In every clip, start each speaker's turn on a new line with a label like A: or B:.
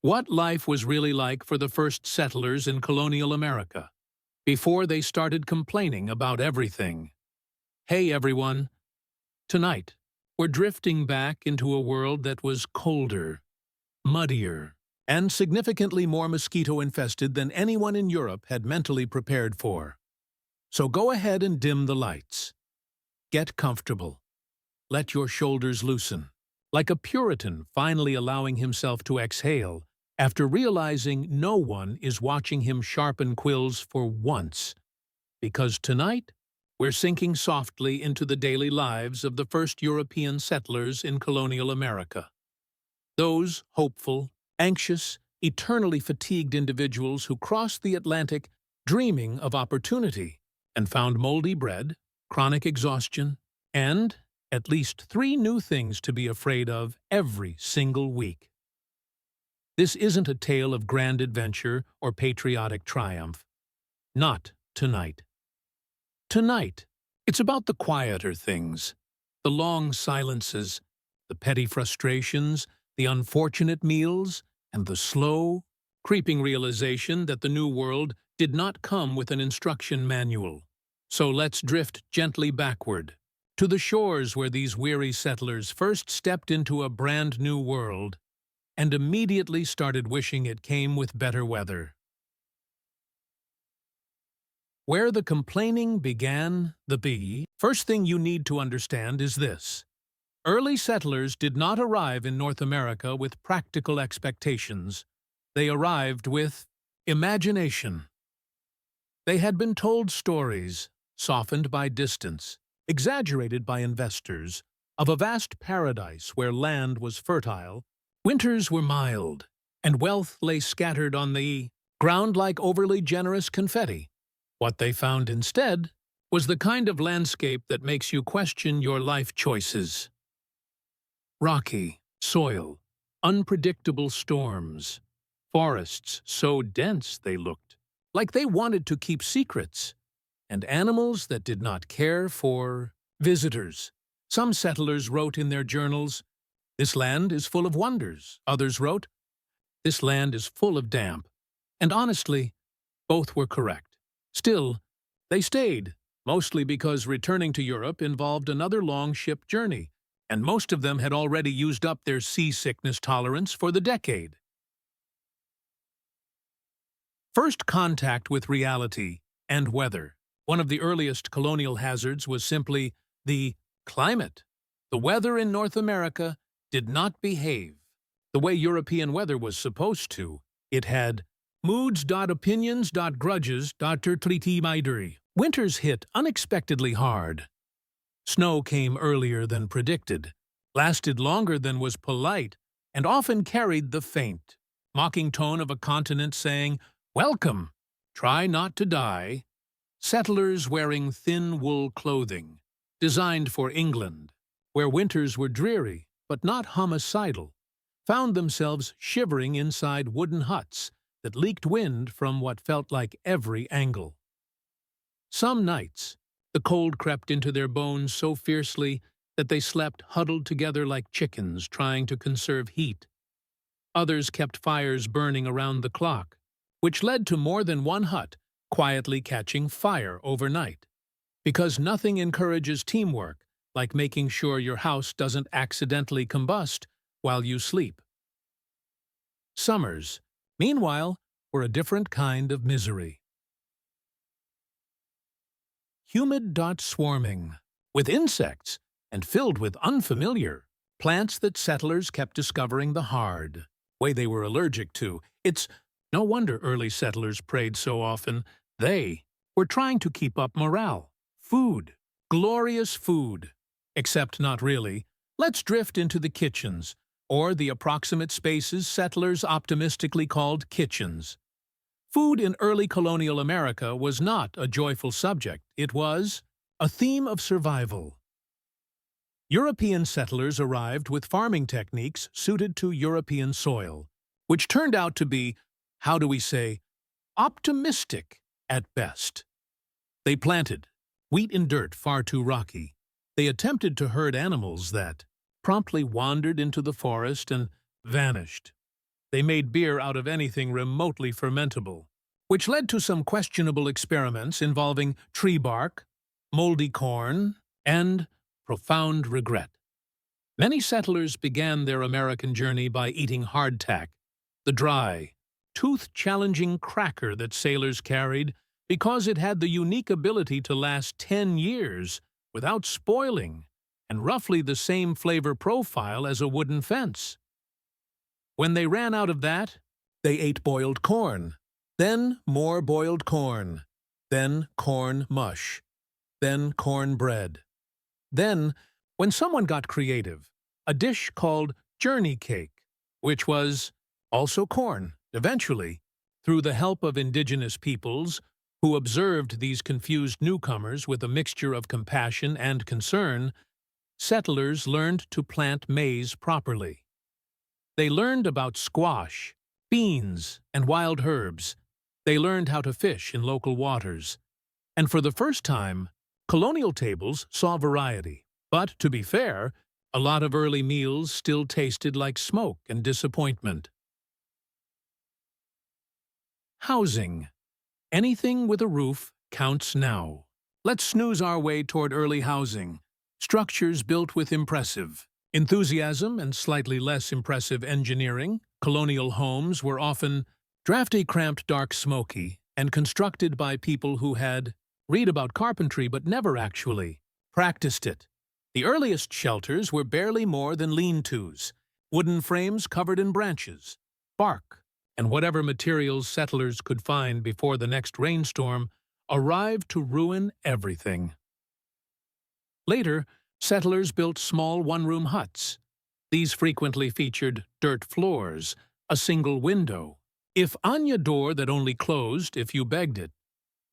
A: What life was really like for the first settlers in colonial America, before they started complaining about everything. Hey everyone, tonight, we're drifting back into a world that was colder, muddier, and significantly more mosquito-infested than anyone in Europe had mentally prepared for. So go ahead and dim the lights. Get comfortable. Let your shoulders loosen, like a Puritan finally allowing himself to exhale after realizing no one is watching him sharpen quills for once. Because tonight, we're sinking softly into the daily lives of the first European settlers in colonial America. Those hopeful, anxious, eternally fatigued individuals who crossed the Atlantic dreaming of opportunity and found moldy bread, chronic exhaustion, and at least 3 new things to be afraid of every single week. This isn't a tale of grand adventure or patriotic triumph. Not tonight. Tonight, it's about the quieter things, the long silences, the petty frustrations, the unfortunate meals, and the slow, creeping realization that the New World did not come with an instruction manual. So let's drift gently backward, to the shores where these weary settlers first stepped into a brand new world and immediately started wishing it came with better weather. Where the complaining began, first thing you need to understand is this. Early settlers did not arrive in North America with practical expectations. They arrived with imagination. They had been told stories, softened by distance, exaggerated by investors, of a vast paradise where land was fertile, winters were mild, and wealth lay scattered on the ground like overly generous confetti. What they found instead was the kind of landscape that makes you question your life choices. Rocky soil, unpredictable storms, forests so dense they looked like they wanted to keep secrets, and animals that did not care for visitors. Some settlers wrote in their journals, "This land is full of wonders." Others wrote, "This land is full of damp." And honestly, both were correct. Still, they stayed, mostly because returning to Europe involved another long ship journey, and most of them had already used up their seasickness tolerance for the decade. First contact with reality and weather. One of the earliest colonial hazards was simply the climate. The weather in North America did not behave the way European weather was supposed to. It had moods.opinions.grudges.treaty. Winters hit unexpectedly hard. Snow came earlier than predicted, lasted longer than was polite, and often carried the faint, mocking tone of a continent saying, "Welcome, try not to die." Settlers wearing thin wool clothing, designed for England, where winters were dreary but not homicidal, found themselves shivering inside wooden huts that leaked wind from what felt like every angle. Some nights, the cold crept into their bones so fiercely that they slept huddled together like chickens trying to conserve heat. Others kept fires burning around the clock, which led to more than one hut quietly catching fire overnight. Because nothing encourages teamwork like making sure your house doesn't accidentally combust while you sleep. Summers, meanwhile, were a different kind of misery. Humid, swarming with insects and filled with unfamiliar plants that settlers kept discovering the hard way they were allergic to. It's no wonder early settlers prayed so often. They were trying to keep up morale. Food, glorious food. Except not really. Let's drift into the kitchens, or the approximate spaces settlers optimistically called kitchens. Food in early colonial America was not a joyful subject. It was a theme of survival. European settlers arrived with farming techniques suited to European soil, which turned out to be, how do we say, optimistic at best. They planted wheat in dirt far too rocky. They attempted to herd animals that promptly wandered into the forest and vanished. They made beer out of anything remotely fermentable, which led to some questionable experiments involving tree bark, moldy corn, and profound regret. Many settlers began their American journey by eating hardtack, the dry, tooth-challenging cracker that sailors carried because it had the unique ability to last 10 years without spoiling and roughly the same flavor profile as a wooden fence. When they ran out of that, they ate boiled corn, then more boiled corn, then corn mush, then corn bread. Then, when someone got creative, a dish called journey cake, which was also corn, eventually, through the help of indigenous peoples who observed these confused newcomers with a mixture of compassion and concern, settlers learned to plant maize properly. They learned about squash, beans, and wild herbs. They learned how to fish in local waters. And for the first time, colonial tables saw variety. But, to be fair, a lot of early meals still tasted like smoke and disappointment. Housing. Anything with a roof counts now. Let's snooze our way toward early housing. Structures built with impressive enthusiasm and slightly less impressive engineering, colonial homes were often drafty, cramped, dark, smoky, and constructed by people who had read about carpentry but never actually practiced it. The earliest shelters were barely more than lean-tos, wooden frames covered in branches, bark, and whatever materials settlers could find before the next rainstorm arrived to ruin everything. Later, settlers built small one-room huts. These frequently featured dirt floors, a single window, if Anya door that only closed if you begged it,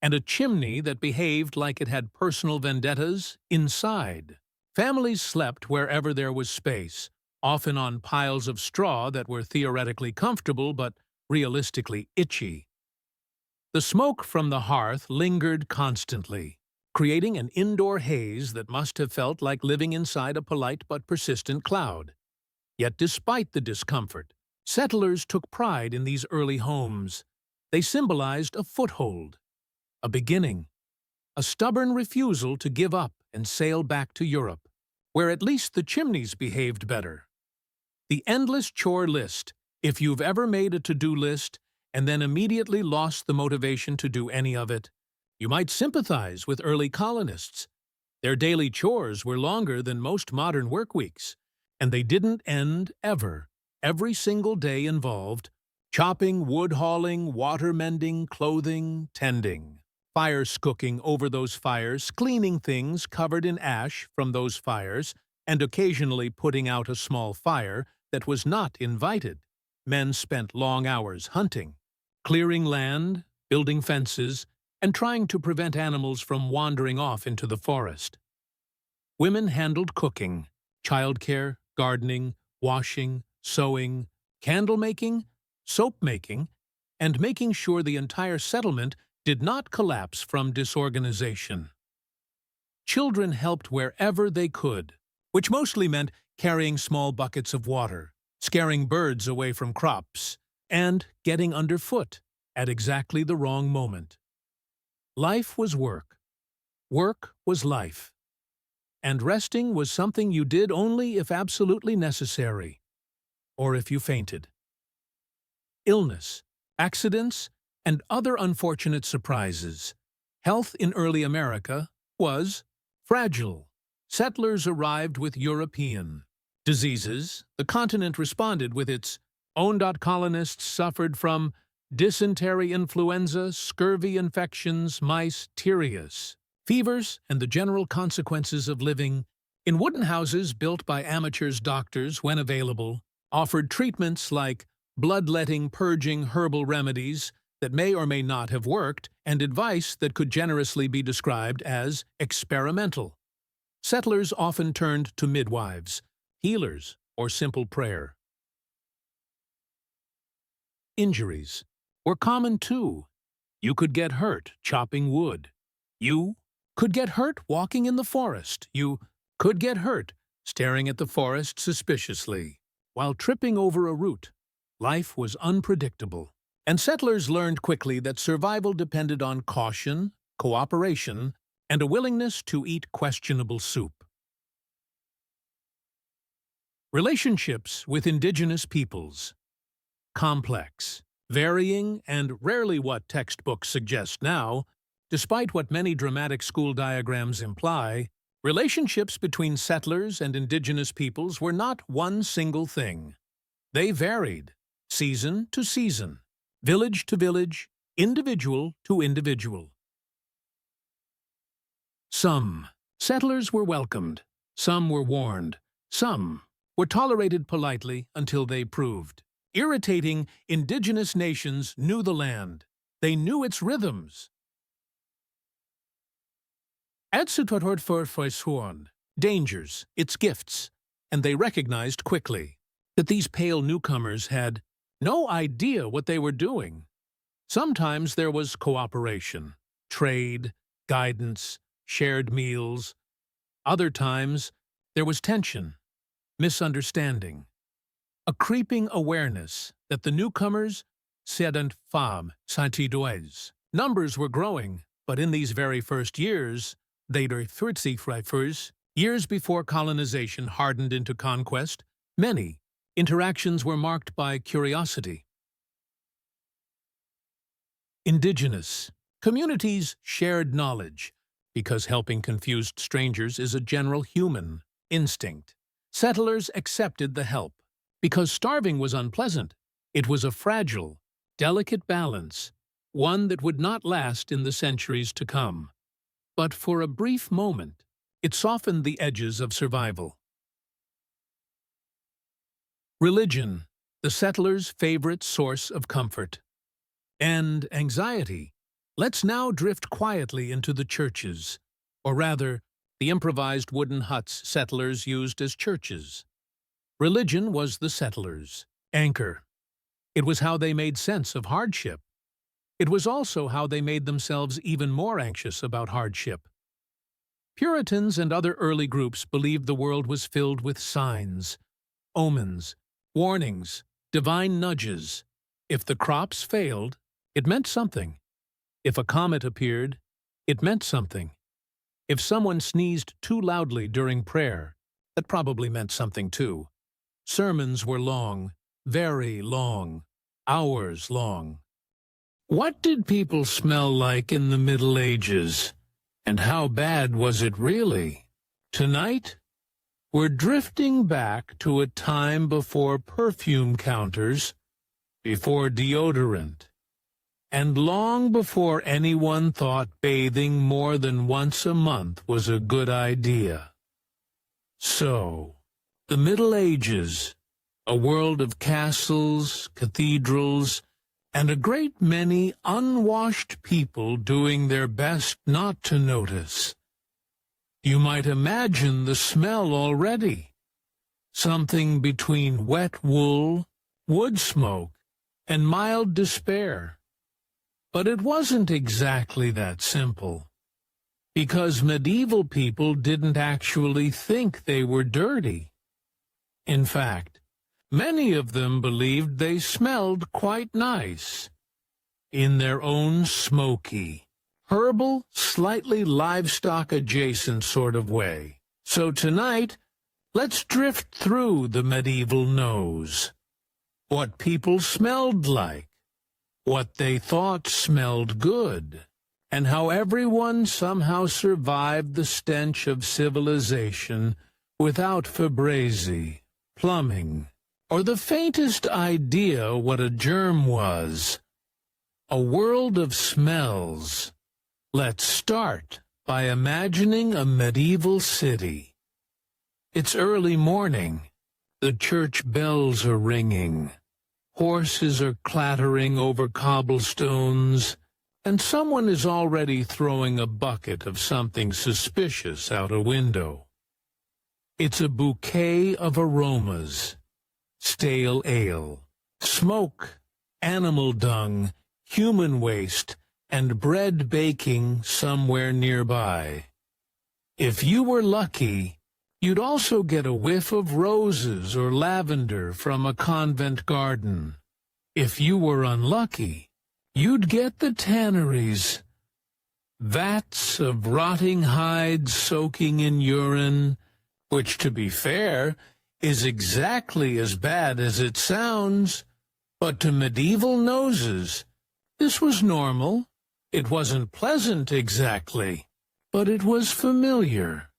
A: and a chimney that behaved like it had personal vendettas inside. Families slept wherever there was space, often on piles of straw that were theoretically comfortable but realistically itchy. The smoke from the hearth lingered constantly, creating an indoor haze that must have felt like living inside a polite but persistent cloud. Yet despite the discomfort, settlers took pride in these early homes. They symbolized a foothold, a beginning, a stubborn refusal to give up and sail back to Europe, where at least the chimneys behaved better. The endless chore list, if you've ever made a to-do list and then immediately lost the motivation to do any of it, you might sympathize with early colonists. Their daily chores were longer than most modern work weeks, and they didn't end ever. Every single day involved chopping, wood hauling, water mending, clothing, tending, fires cooking over those fires, cleaning things covered in ash from those fires, and occasionally putting out a small fire that was not invited. Men spent long hours hunting, clearing land, building fences, and trying to prevent animals from wandering off into the forest. Women handled cooking, childcare, gardening, washing, sewing, candle-making, soap-making, and making sure the entire settlement did not collapse from disorganization. Children helped wherever they could, which mostly meant carrying small buckets of water, scaring birds away from crops, and getting underfoot at exactly the wrong moment. Life was work. Work was life. And resting was something you did only if absolutely necessary, or if you fainted. Illness, accidents, and other unfortunate surprises. Health in early America was fragile. Settlers arrived with European diseases. The continent responded with its own. Colonists suffered from dysentery, influenza, scurvy infections, mice, typhus, fevers, and the general consequences of living in wooden houses built by amateurs. Doctors, when available, offered treatments like bloodletting, purging, herbal remedies that may or may not have worked, and advice that could generously be described as experimental. Settlers often turned to midwives, healers, or simple prayer. Injuries were common too. You could get hurt chopping wood. You could get hurt walking in the forest. You could get hurt staring at the forest suspiciously while tripping over a root. Life was unpredictable, and settlers learned quickly that survival depended on caution, cooperation, and a willingness to eat questionable soup. Relationships with indigenous peoples. Complex, varying, and rarely what textbooks suggest now. Despite what many dramatic school diagrams imply, relationships between settlers and indigenous peoples were not one single thing. They varied, season to season, village to village, individual to individual. Some settlers were welcomed, some were warned, some were tolerated politely until they proved. Irritating, indigenous nations knew the land. They knew its rhythms. Dangers, its gifts, and they recognized quickly that these pale newcomers had no idea what they were doing. Sometimes there was cooperation, trade, guidance, shared meals. Other times there was tension, misunderstanding, a creeping awareness that the newcomers sedent fam santidoes. Numbers were growing, but in these very first years, years before colonization hardened into conquest, many interactions were marked by curiosity. Indigenous communities shared knowledge, because helping confused strangers is a general human instinct. Settlers accepted the help, because starving was unpleasant. It was a fragile, delicate balance, one that would not last in the centuries to come. But for a brief moment, it softened the edges of survival. Religion, the settlers' favorite source of comfort. And anxiety. Let's now drift quietly into the churches, or rather, the improvised wooden huts settlers used as churches. Religion was the settlers' anchor. It was how they made sense of hardship. It was also how they made themselves even more anxious about hardship. Puritans and other early groups believed the world was filled with signs, omens, warnings, divine nudges. If the crops failed, it meant something. If a comet appeared, it meant something. If someone sneezed too loudly during prayer, that probably meant something too. Sermons were long, very long, hours long. What did people smell like in the Middle Ages? And how bad was it really? Tonight, we're drifting back to a time before perfume counters, before deodorant, and long before anyone thought bathing more than once a month was a good idea. So, the Middle Ages, a world of castles, cathedrals, and a great many unwashed people doing their best not to notice. You might imagine the smell already. Something between wet wool, wood smoke, and mild despair. But it wasn't exactly that simple, because medieval people didn't actually think they were dirty. In fact, many of them believed they smelled quite nice, in their own smoky, herbal, slightly livestock-adjacent sort of way. So tonight, let's drift through the medieval nose. What people smelled like, what they thought smelled good, and how everyone somehow survived the stench of civilization without Febreze, plumbing, or the faintest idea what a germ was. A world of smells. Let's start by imagining a medieval city. It's early morning. The church bells are ringing. Horses are clattering over cobblestones, and someone is already throwing a bucket of something suspicious out a window. It's a bouquet of aromas. Stale ale, smoke, animal dung, human waste, and bread baking somewhere nearby. If you were lucky, you'd also get a whiff of roses or lavender from a convent garden. If you were unlucky, you'd get the tanneries. Vats of rotting hides soaking in urine, which, to be fair, is exactly as bad as it sounds. But to medieval noses, this was normal. It wasn't pleasant exactly, but it was familiar.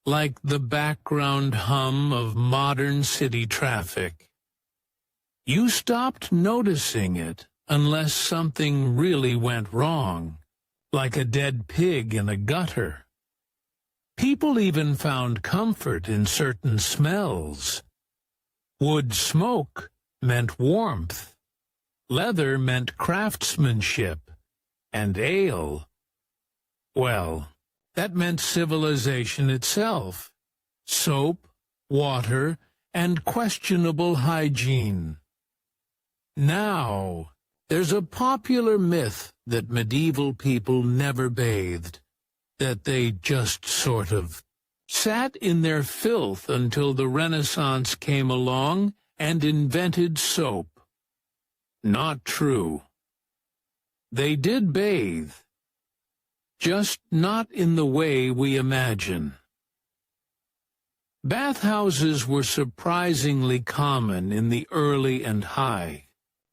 A: Like the background hum of modern city traffic. You stopped noticing it unless something really went wrong, like a dead pig in a gutter. People even found comfort in certain smells. Wood smoke meant warmth, leather meant craftsmanship, and ale, well, that meant civilization itself, soap, water, and questionable hygiene. Now, there's a popular myth that medieval people never bathed, that they just sort of sat in their filth until the Renaissance came along and invented soap. Not true. They did bathe, just not in the way we imagine. Bathhouses were surprisingly common in the early and high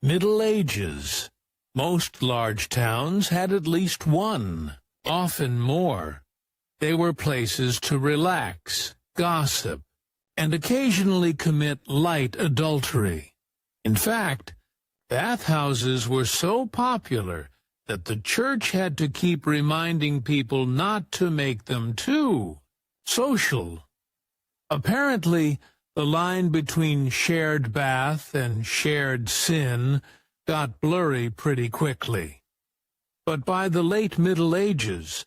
A: Middle Ages. Most large towns had at least one, often more. They were places to relax, gossip, and occasionally commit light adultery. In fact, bathhouses were so popular that the church had to keep reminding people not to make them too social. Apparently, the line between shared bath and shared sin got blurry pretty quickly. But by the late Middle Ages,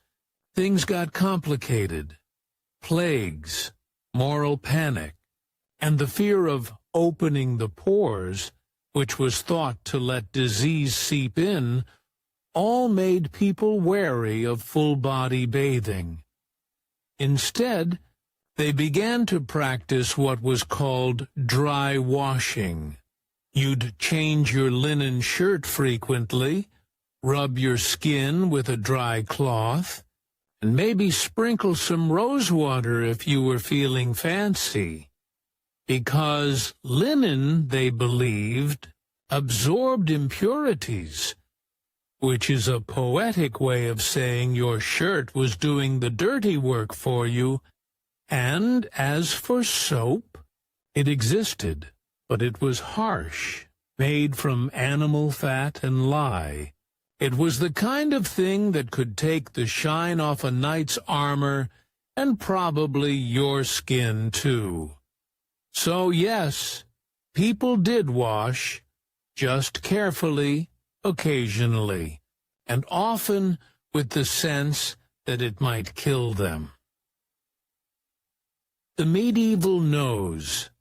A: things got complicated. Plagues, moral panic, and the fear of opening the pores, which was thought to let disease seep in, all made people wary of full-body bathing. Instead, they began to practice what was called dry washing. You'd change your linen shirt frequently, rub your skin with a dry cloth, and maybe sprinkle some rose water if you were feeling fancy. Because linen, they believed, absorbed impurities, which is a poetic way of saying your shirt was doing the dirty work for you. And as for soap, it existed, but it was harsh, made from animal fat and lye. It was the kind of thing that could take the shine off a knight's armor and probably your skin too. So yes, people did wash, just carefully, occasionally, and often with the sense that it might kill them. The medieval nose.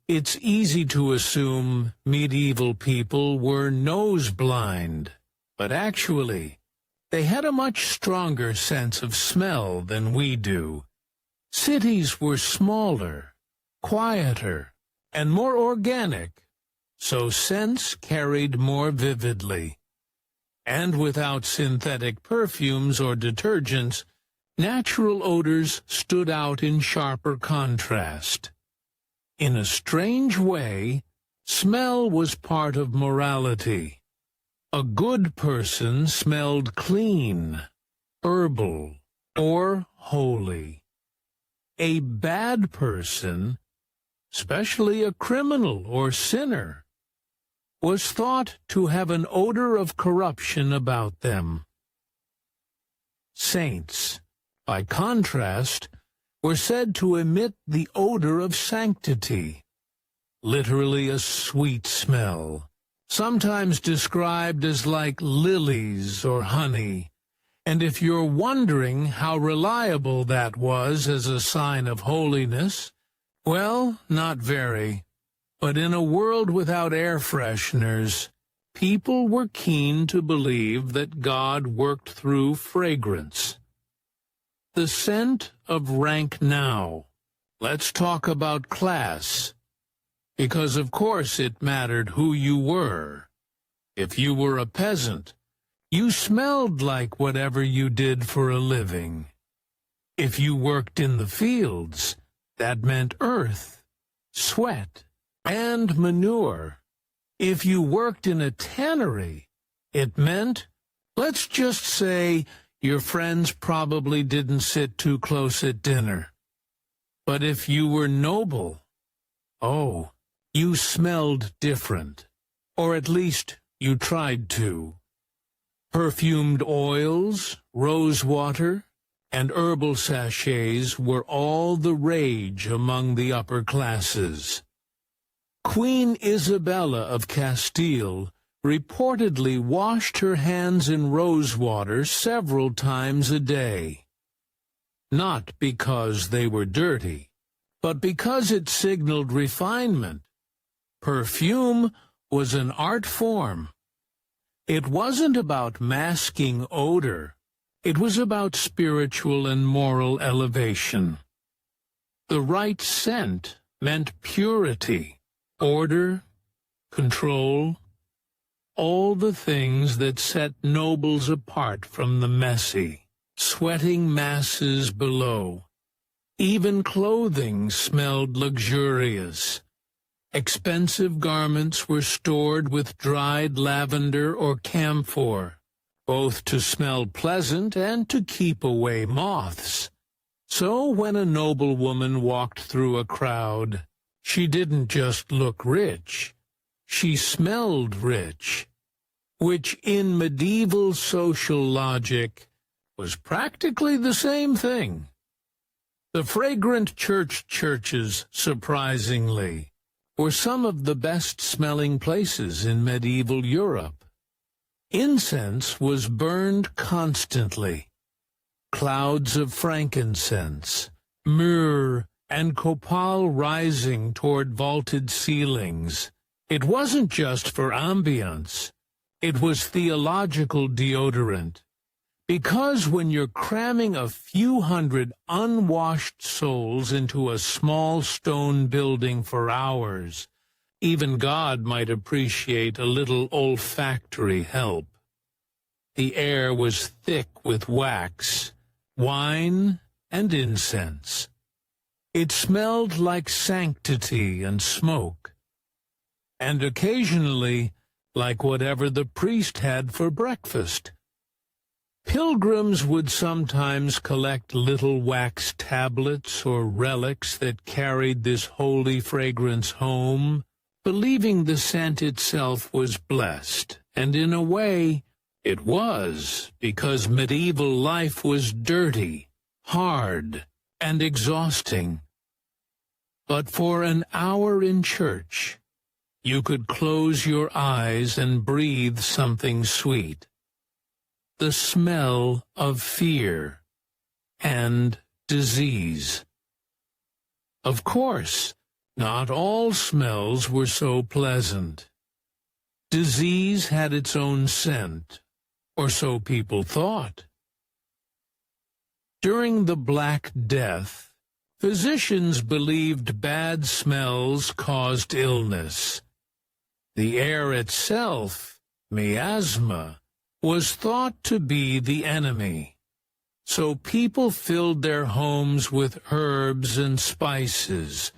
A: It's easy to assume medieval people were nose-blind, but actually, they had a much stronger sense of smell than we do. Cities were smaller, quieter, and more organic, so scents carried more vividly. And without synthetic perfumes or detergents, natural odors stood out in sharper contrast. In a strange way, smell was part of morality. A good person smelled clean, herbal, or holy. A bad person, especially a criminal or sinner, was thought to have an odor of corruption about them. Saints, by contrast, were said to emit the odor of sanctity, literally a sweet smell, sometimes described as like lilies or honey. And if you're wondering how reliable that was as a sign of holiness, well, not very. But in a world without air fresheners, people were keen to believe that God worked through fragrance. The scent of rank now. Let's talk about class. because of course it mattered who you were. If you were a peasant, you smelled like whatever you did for a living. If you worked in the fields, that meant earth, sweat, and manure. If you worked in a tannery, it meant, let's just say, your friends probably didn't sit too close at dinner. But if you were noble, oh, you smelled different, or at least you tried to. Perfumed oils, rose water, and herbal sachets were all the rage among the upper classes. Queen Isabella of Castile reportedly washed her hands in rose water several times a day. Not because they were dirty, but because it signaled refinement. Perfume was an art form. It wasn't about masking odor. It was about spiritual and moral elevation. The right scent meant purity, order, control, all the things that set nobles apart from the messy, sweating masses below. Even clothing smelled luxurious. Expensive garments were stored with dried lavender or camphor, both to smell pleasant and to keep away moths. So when a noblewoman walked through a crowd, she didn't just look rich, she smelled rich, which in medieval social logic was practically the same thing. The fragrant churches, surprisingly, were some of the best-smelling places in medieval Europe. Incense was burned constantly. Clouds of frankincense, myrrh, and copal rising toward vaulted ceilings. It wasn't just for ambience. It was theological deodorant. Because when you're cramming a few hundred unwashed souls into a small stone building for hours, even God might appreciate a little olfactory help. The air was thick with wax, wine, and incense. It smelled like sanctity and smoke, and occasionally like whatever the priest had for breakfast. Pilgrims would sometimes collect little wax tablets or relics that carried this holy fragrance home, believing the scent itself was blessed, and in a way, it was, because medieval life was dirty, hard, and exhausting. But for an hour in church, you could close your eyes and breathe something sweet. The smell of fear and disease. Of course, not all smells were so pleasant. Disease had its own scent, or so people thought. During the Black Death, physicians believed bad smells caused illness. The air itself, miasma, was thought to be the enemy. So people filled their homes with herbs and spices,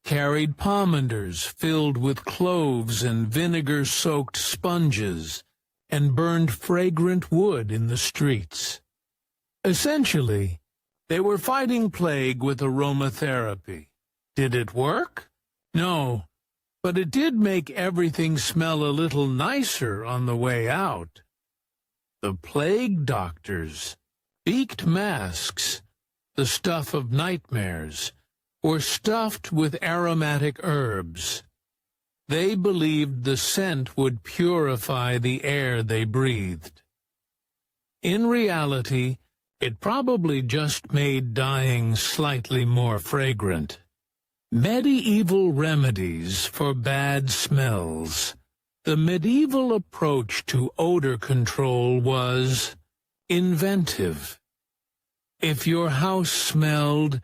A: carried pomanders filled with cloves and vinegar-soaked sponges, and burned fragrant wood in the streets. Essentially, they were fighting plague with aromatherapy. Did it work? No, but it did make everything smell a little nicer on the way out. The plague doctors, beaked masks, the stuff of nightmares, were stuffed with aromatic herbs. They believed the scent would purify the air they breathed. In reality, it probably just made dying slightly more fragrant. Medieval remedies for bad smells. The medieval approach to odor control was inventive. If your house smelled,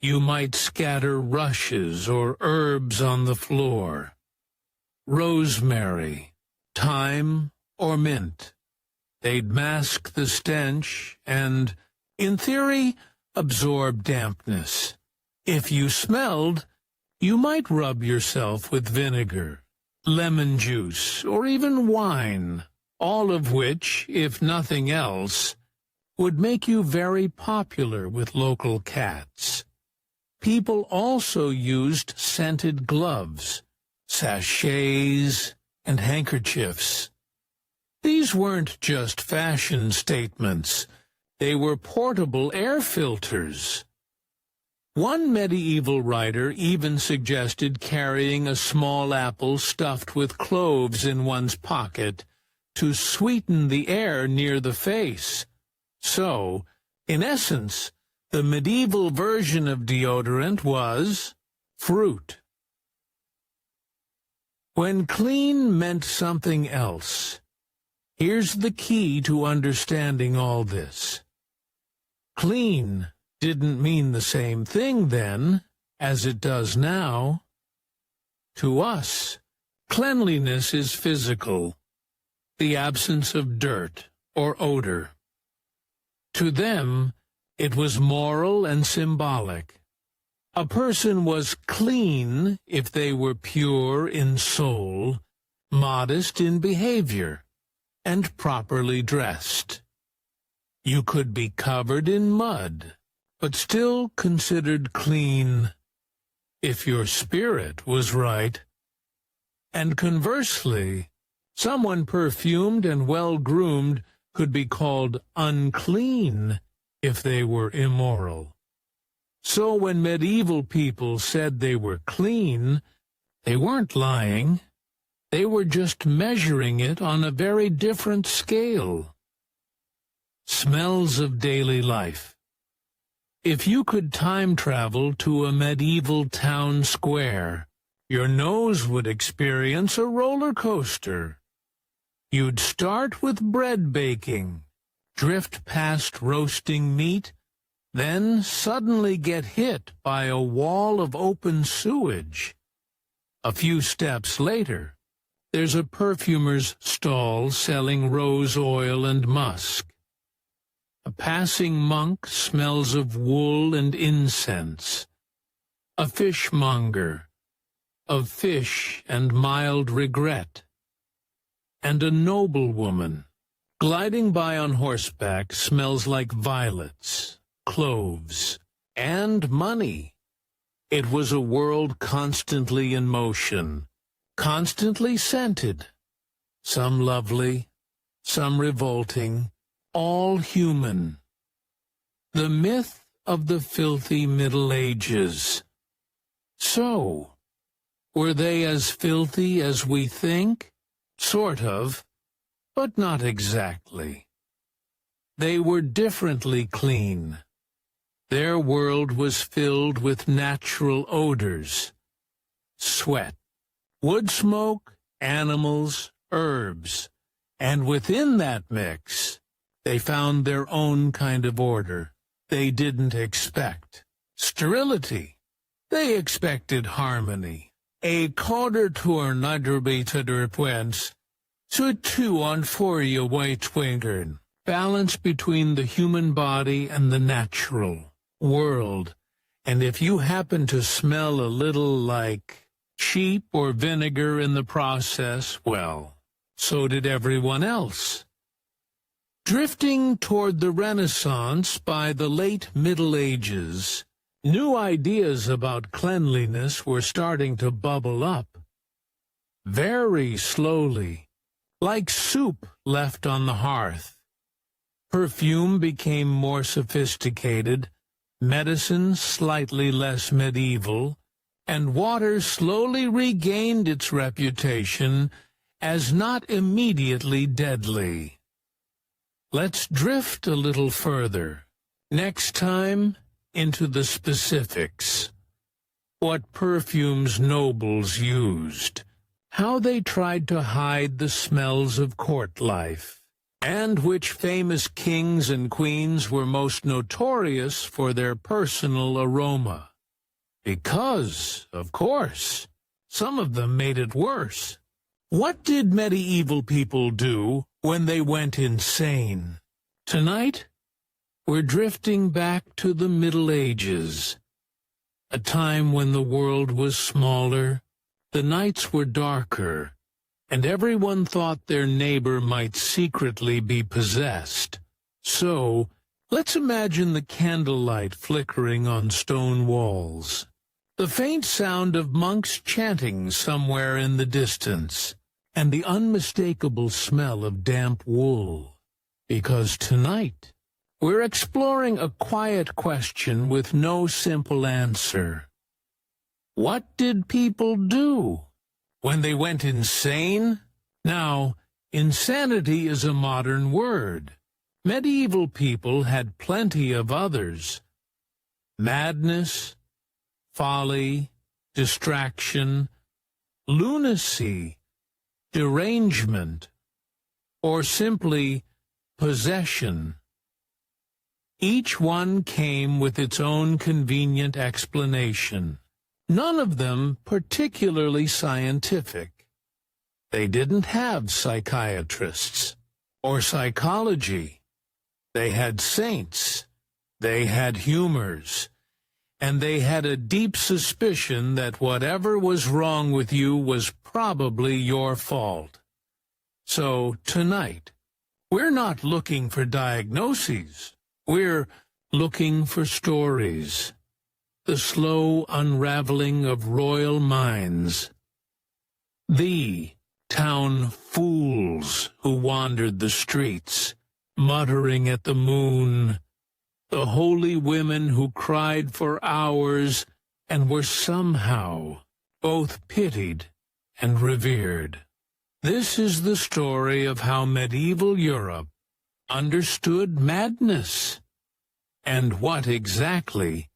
A: You might scatter rushes or herbs on the floor, rosemary, thyme, or mint. They'd mask the stench and, in theory, absorb dampness. If you smelled, you might rub yourself with vinegar, lemon juice, or even wine, all of which, if nothing else, would make you very popular with local cats. People also used scented gloves, sachets, and handkerchiefs. These weren't just fashion statements. They were portable air filters. One medieval writer even suggested carrying a small apple stuffed with cloves in one's pocket to sweeten the air near the face. So, in essence, the medieval version of deodorant was fruit. When clean meant something else, here's the key to understanding all this. Clean didn't mean the same thing then as it does now. To us, cleanliness is physical, the absence of dirt or odor. To them, it was moral and symbolic. A person was clean if they were pure in soul, modest in behavior, and properly dressed. You could be covered in mud, but still considered clean if your spirit was right. And conversely, someone perfumed and well-groomed could be called unclean if they were immoral. So when medieval people said they were clean, they weren't lying. They were just measuring it on a very different scale. Smells of daily life. If you could time travel to a medieval town square, your nose would experience a roller coaster. You'd start with bread baking, drift past roasting meat, then suddenly get hit by a wall of open sewage. A few steps later, there's a perfumer's stall selling rose oil and musk. A passing monk smells of wool and incense. A fishmonger, of fish and mild regret. And a noblewoman, gliding by on horseback, smells like violets, cloves, and money. It was a world constantly in motion, constantly scented, some lovely, some revolting, all human. The myth of the filthy Middle Ages. So, were they as filthy as we think? Sort of, but not exactly. They were differently clean. Their world was filled with natural odors, sweat, wood smoke, animals, herbs, and within that mix, they found their own kind of order they didn't expect. Sterility. They expected harmony. A quarter-tour nudderbeated points, so 2 on 4 you white twinkern. Balance between the human body and the natural world. And if you happen to smell a little like sheep or vinegar in the process, well, so did everyone else. Drifting toward the Renaissance by the late Middle Ages, new ideas about cleanliness were starting to bubble up. Very slowly, like soup left on the hearth. Perfume became more sophisticated, medicine slightly less medieval, and water slowly regained its reputation as not immediately deadly. Let's drift a little further. Next time, into the specifics. What perfumes nobles used, how they tried to hide the smells of court life, and which famous kings and queens were most notorious for their personal aroma. Because, of course, some of them made it worse. What did medieval people do when they went insane? Tonight, we're drifting back to the Middle Ages, a time when the world was smaller, the nights were darker, and everyone thought their neighbor might secretly be possessed. So, let's imagine the candlelight flickering on stone walls, the faint sound of monks chanting somewhere in the distance, and the unmistakable smell of damp wool. Because tonight, we're exploring a quiet question with no simple answer. What did people do when they went insane? Now, insanity is a modern word. Medieval people had plenty of others. Madness, folly, distraction, lunacy, derangement, or simply possession. Each one came with its own convenient explanation, none of them particularly scientific. They didn't have psychiatrists or psychology. They had saints, they had humors, and they had a deep suspicion that whatever was wrong with you was probably your fault. So tonight, we're not looking for diagnoses. We're looking for stories. The slow unraveling of royal minds. The town fools who wandered the streets, muttering at the moon. The holy women who cried for hours and were somehow both pitied and revered. This is the story of how medieval Europe understood madness, and what exactly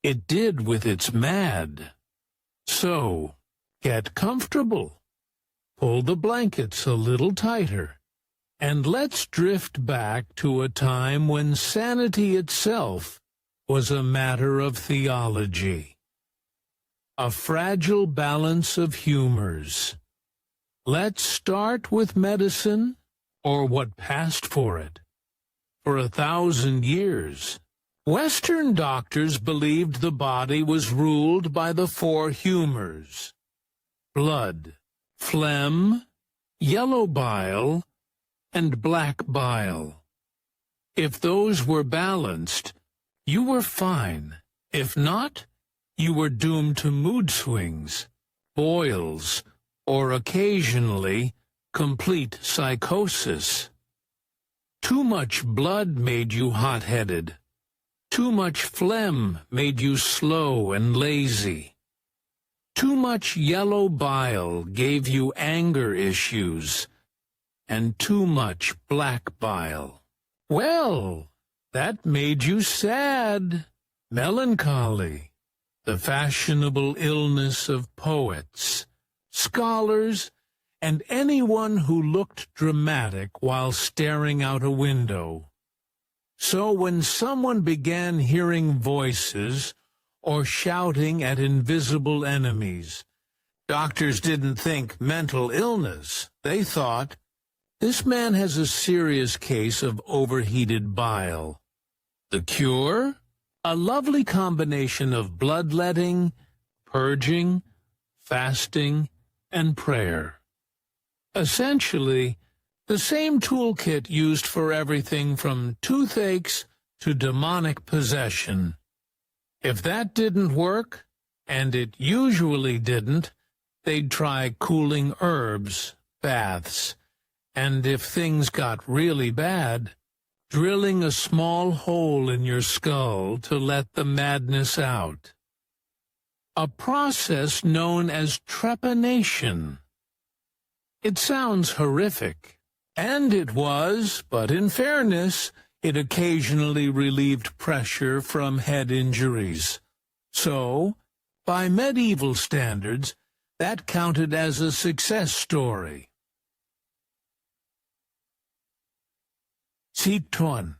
A: it did with its mad. So, get comfortable, pull the blankets a little tighter, and let's drift back to a time when sanity itself was a matter of theology. A fragile balance of humors. Let's start with medicine, or what passed for it. For 1,000 years, Western doctors believed the body was ruled by the 4 humors: blood, phlegm, yellow bile, and black bile. If those were balanced, you were fine. If not, you were doomed to mood swings, boils, or occasionally complete psychosis. Too much blood made you hot-headed. Too much phlegm made you slow and lazy. Too much yellow bile gave you anger issues, and too much black bile. Well, that made you sad, melancholy, the fashionable illness of poets, scholars, and anyone who looked dramatic while staring out a window. So when someone began hearing voices or shouting at invisible enemies, doctors didn't think mental illness. They thought, this man has a serious case of overheated bile. The cure? A lovely combination of bloodletting, purging, fasting, and prayer. Essentially, the same toolkit used for everything from toothaches to demonic possession. If that didn't work, and it usually didn't, they'd try cooling herbs, baths, and if things got really bad, drilling a small hole in your skull to let the madness out. A process known as trepanation. It sounds horrific, and it was, but in fairness, it occasionally relieved pressure from head injuries. So, by medieval standards, that counted as a success story. Siton,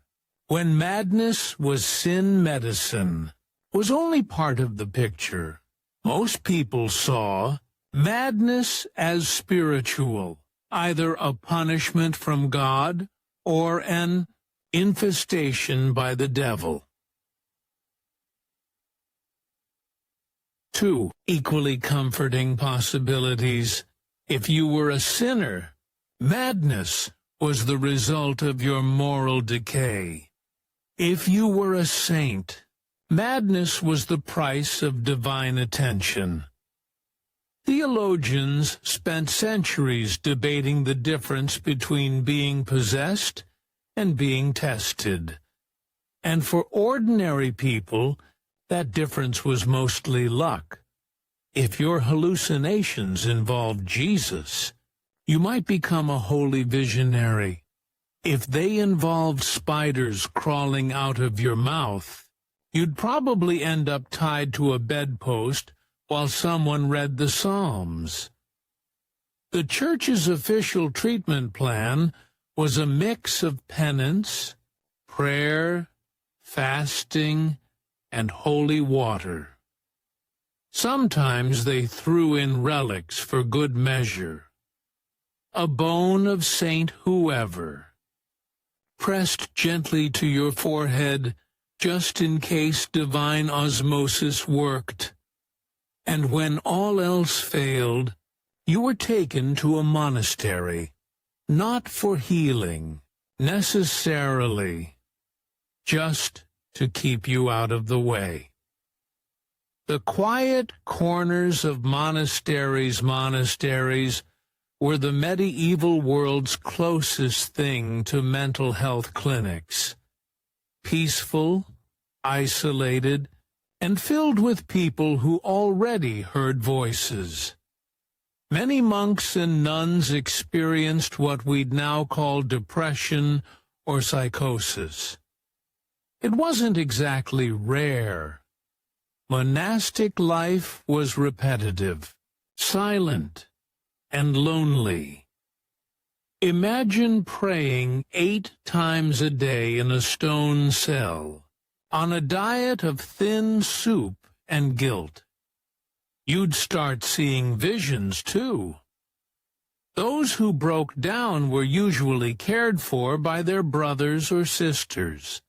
A: when madness was sin medicine, was only part of the picture. Most people saw madness as spiritual, either a punishment from God or an infestation by the devil. 2 equally comforting possibilities. If you were a sinner, madness was the result of your moral decay. If you were a saint, madness was the price of divine attention. Theologians spent centuries debating the difference between being possessed and being tested. And for ordinary people, that difference was mostly luck. If your hallucinations involved Jesus, you might become a holy visionary. If they involved spiders crawling out of your mouth, you'd probably end up tied to a bedpost while someone read the Psalms. The church's official treatment plan was a mix of penance, prayer, fasting, and holy water. Sometimes they threw in relics for good measure. A bone of Saint whoever, pressed gently to your forehead just in case divine osmosis worked. And when all else failed, you were taken to a monastery, not for healing, necessarily, just to keep you out of the way. The quiet corners of monasteries were the medieval world's closest thing to mental health clinics. Peaceful, isolated, and filled with people who already heard voices. Many monks and nuns experienced what we'd now call depression or psychosis. It wasn't exactly rare. Monastic life was repetitive, silent, and lonely. Imagine praying 8 times a day in a stone cell, on a diet of thin soup and guilt. You'd start seeing visions, too. Those who broke down were usually cared for by their brothers or sisters.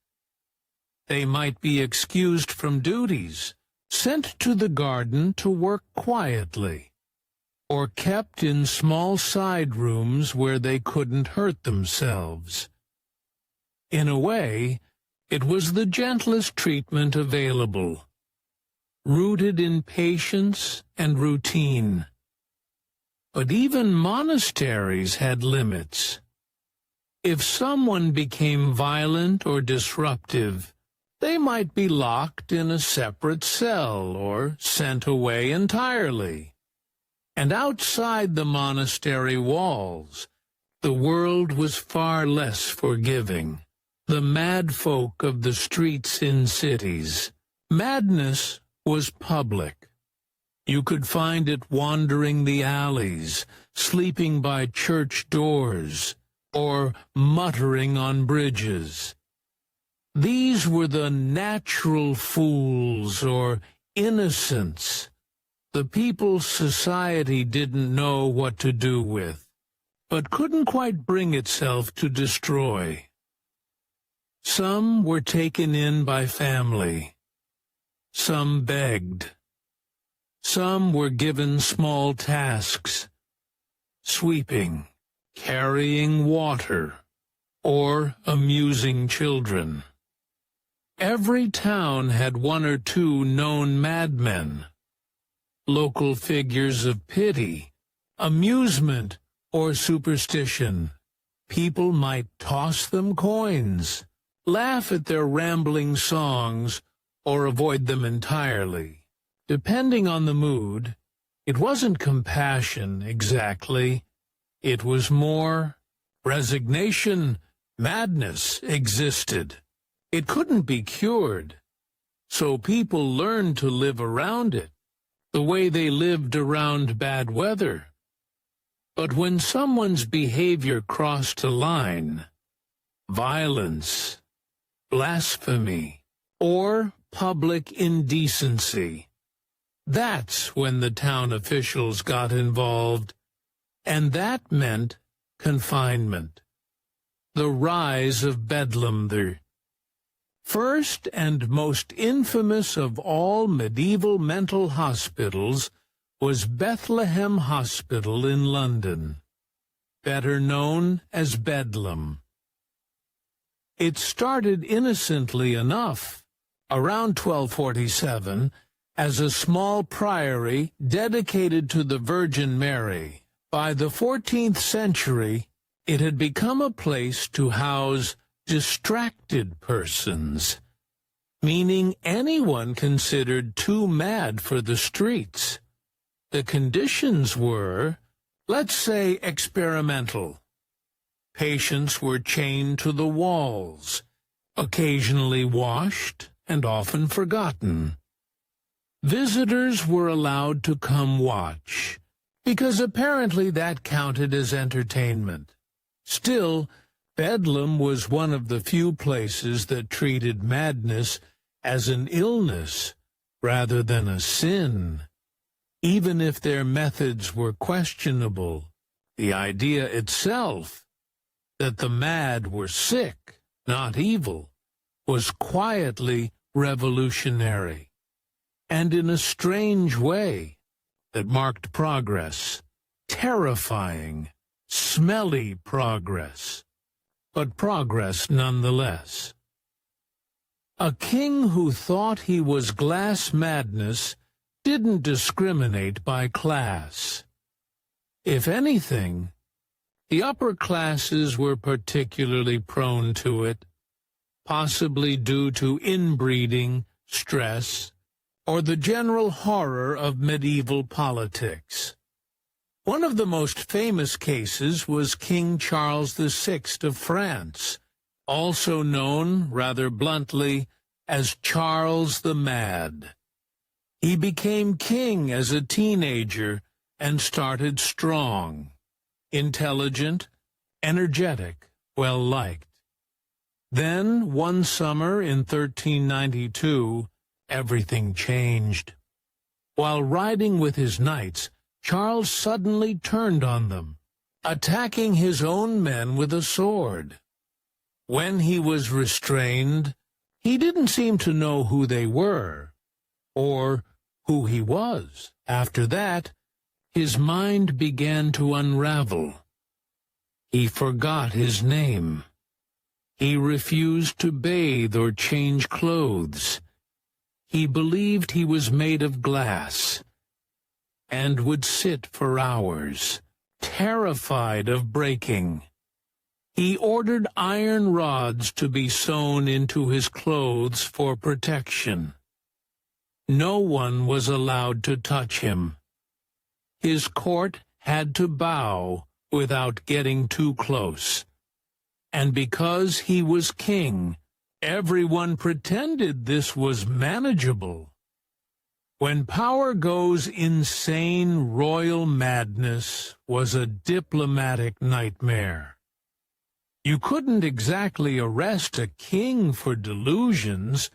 A: They might be excused from duties, sent to the garden to work quietly, or kept in small side rooms where they couldn't hurt themselves. In a way, it was the gentlest treatment available, rooted in patience and routine. But even monasteries had limits. If someone became violent or disruptive, they might be locked in a separate cell or sent away entirely. And outside the monastery walls, the world was far less forgiving. The mad folk of the streets in cities. Madness was public. You could find it wandering the alleys, sleeping by church doors, or muttering on bridges. These were the natural fools or innocents, the people society didn't know what to do with, but couldn't quite bring itself to destroy. Some were taken in by family. Some begged. Some were given small tasks, sweeping, carrying water, or amusing children. Every town had 1 or 2 known madmen, local figures of pity, amusement, or superstition. People might toss them coins, laugh at their rambling songs, or avoid them entirely. Depending on the mood, it wasn't compassion exactly. It was more resignation. Madness existed. It couldn't be cured, so people learned to live around it, the way they lived around bad weather. But when someone's behavior crossed a line, violence, blasphemy, or public indecency. That's when the town officials got involved, and that meant confinement. The rise of Bedlam, the first and most infamous of all medieval mental hospitals, was Bethlehem Hospital in London, better known as Bedlam. It started innocently enough, around 1247, as a small priory dedicated to the Virgin Mary. By the 14th century, it had become a place to house distracted persons, meaning anyone considered too mad for the streets. The conditions were, let's say, experimental. Patients were chained to the walls, occasionally washed and often forgotten. Visitors were allowed to come watch, because apparently that counted as entertainment. Still, Bedlam was one of the few places that treated madness as an illness rather than a sin. Even if their methods were questionable, the idea itself that the mad were sick, not evil, was quietly revolutionary, and in a strange way that marked progress, terrifying, smelly progress, but progress nonetheless. A king who thought he was glass madness didn't discriminate by class. If anything, the upper classes were particularly prone to it, possibly due to inbreeding, stress, or the general horror of medieval politics. One of the most famous cases was King Charles VI of France, also known, rather bluntly, as Charles the Mad. He became king as a teenager and started strong, intelligent, energetic, well-liked. Then, one summer in 1392, everything changed. While riding with his knights, Charles suddenly turned on them, attacking his own men with a sword. When he was restrained, he didn't seem to know who they were, or who he was. After that, his mind began to unravel. He forgot his name. He refused to bathe or change clothes. He believed he was made of glass, and would sit for hours, terrified of breaking. He ordered iron rods to be sewn into his clothes for protection. No one was allowed to touch him. His court had to bow without getting too close. And because he was king, everyone pretended this was manageable. When power goes insane, royal madness was a diplomatic nightmare. You couldn't exactly arrest a king for delusions,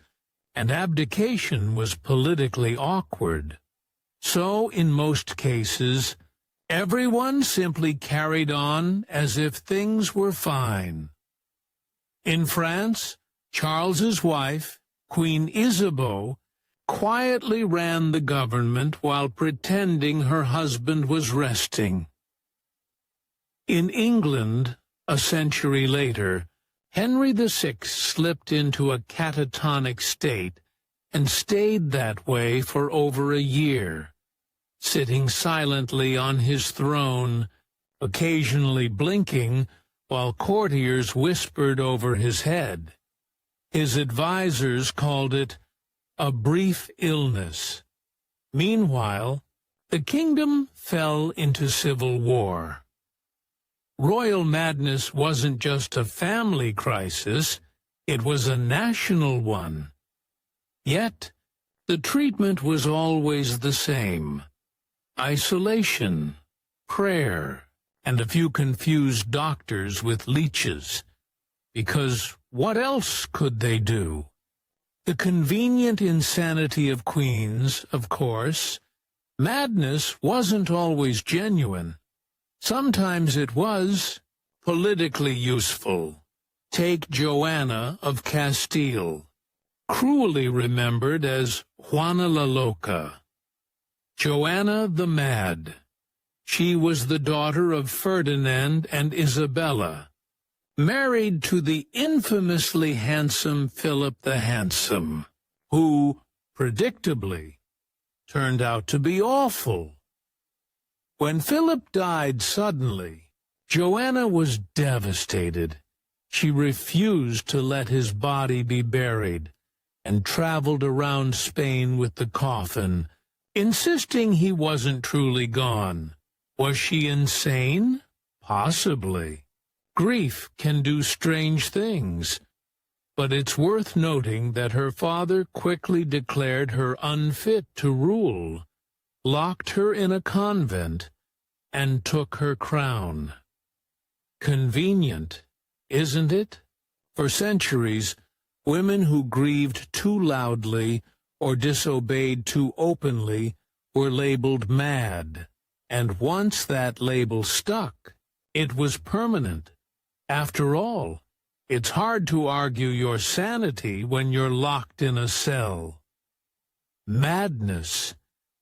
A: and abdication was politically awkward. So, in most cases, everyone simply carried on as if things were fine. In France, Charles's wife, Queen Isabeau, quietly ran the government while pretending her husband was resting. In England, a century later, Henry VI slipped into a catatonic state and stayed that way for over a year, sitting silently on his throne, occasionally blinking while courtiers whispered over his head. His advisers called it a brief illness. Meanwhile, the kingdom fell into civil war. Royal madness wasn't just a family crisis, it was a national one. Yet, the treatment was always the same: isolation, prayer, and a few confused doctors with leeches. because what else could they do? The convenient insanity of queens, of course. Madness wasn't always genuine. Sometimes it was politically useful. Take Joanna of Castile, cruelly remembered as Juana la Loca. Joanna the Mad. She was the daughter of Ferdinand and Isabella, married to the infamously handsome Philip the Handsome, who, predictably, turned out to be awful. When Philip died suddenly, Joanna was devastated. She refused to let his body be buried and traveled around Spain with the coffin, insisting he wasn't truly gone. Was she insane? Possibly. Grief can do strange things, but it's worth noting that her father quickly declared her unfit to rule, locked her in a convent, and took her crown. Convenient, isn't it? For centuries, women who grieved too loudly or disobeyed too openly were labeled mad, and once that label stuck, it was permanent. After all, it's hard to argue your sanity when you're locked in a cell. Madness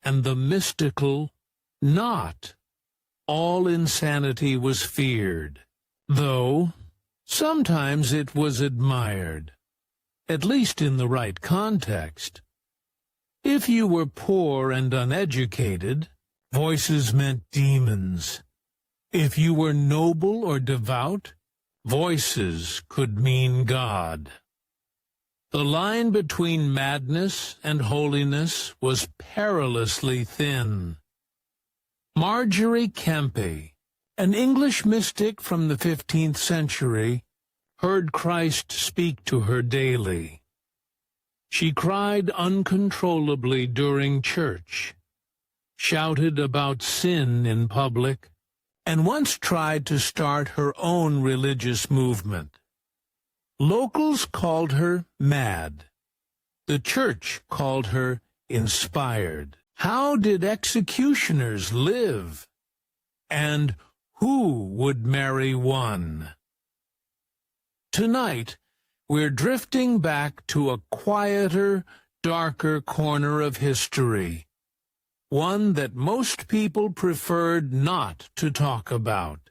A: and the mystical not. All insanity was feared, though sometimes it was admired, at least in the right context. If you were poor and uneducated, voices meant demons. If you were noble or devout, voices could mean God. The line between madness and holiness was perilously thin. Marjorie Kempe, an English mystic from the 15th century, heard Christ speak to her daily. She cried uncontrollably during church, shouted about sin in public, and once tried to start her own religious movement. Locals called her mad. The church called her inspired. How did executioners live? And who would marry one? Tonight, we're drifting back to a quieter, darker corner of history, one that most people preferred not to talk about.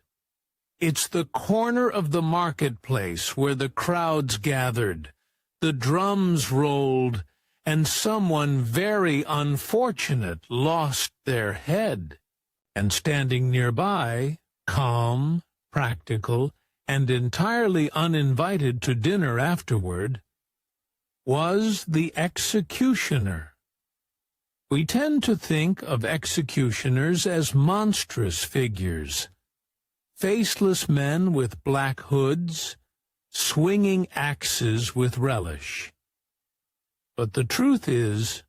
A: It's the corner of the marketplace where the crowds gathered, the drums rolled, and someone very unfortunate lost their head. And standing nearby, calm, practical, and entirely uninvited to dinner afterward, was the executioner. We tend to think of executioners as monstrous figures, faceless men with black hoods, swinging axes with relish. But the truth is,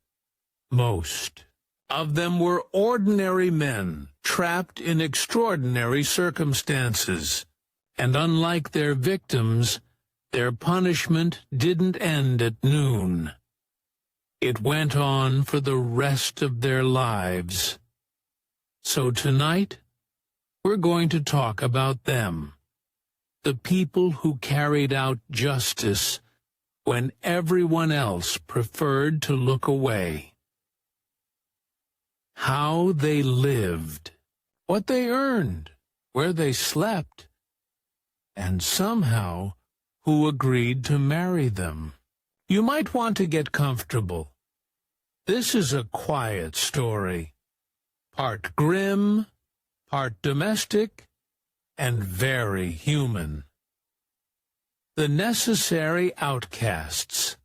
A: most of them were ordinary men trapped in extraordinary circumstances, and unlike their victims, their punishment didn't end at noon. It went on for the rest of their lives. So tonight, we're going to talk about them, the people who carried out justice when everyone else preferred to look away. How they lived, what they earned, where they slept, and somehow who agreed to marry them. You might want to get comfortable. This is a quiet story, part grim, part domestic, and very human. The necessary outcasts.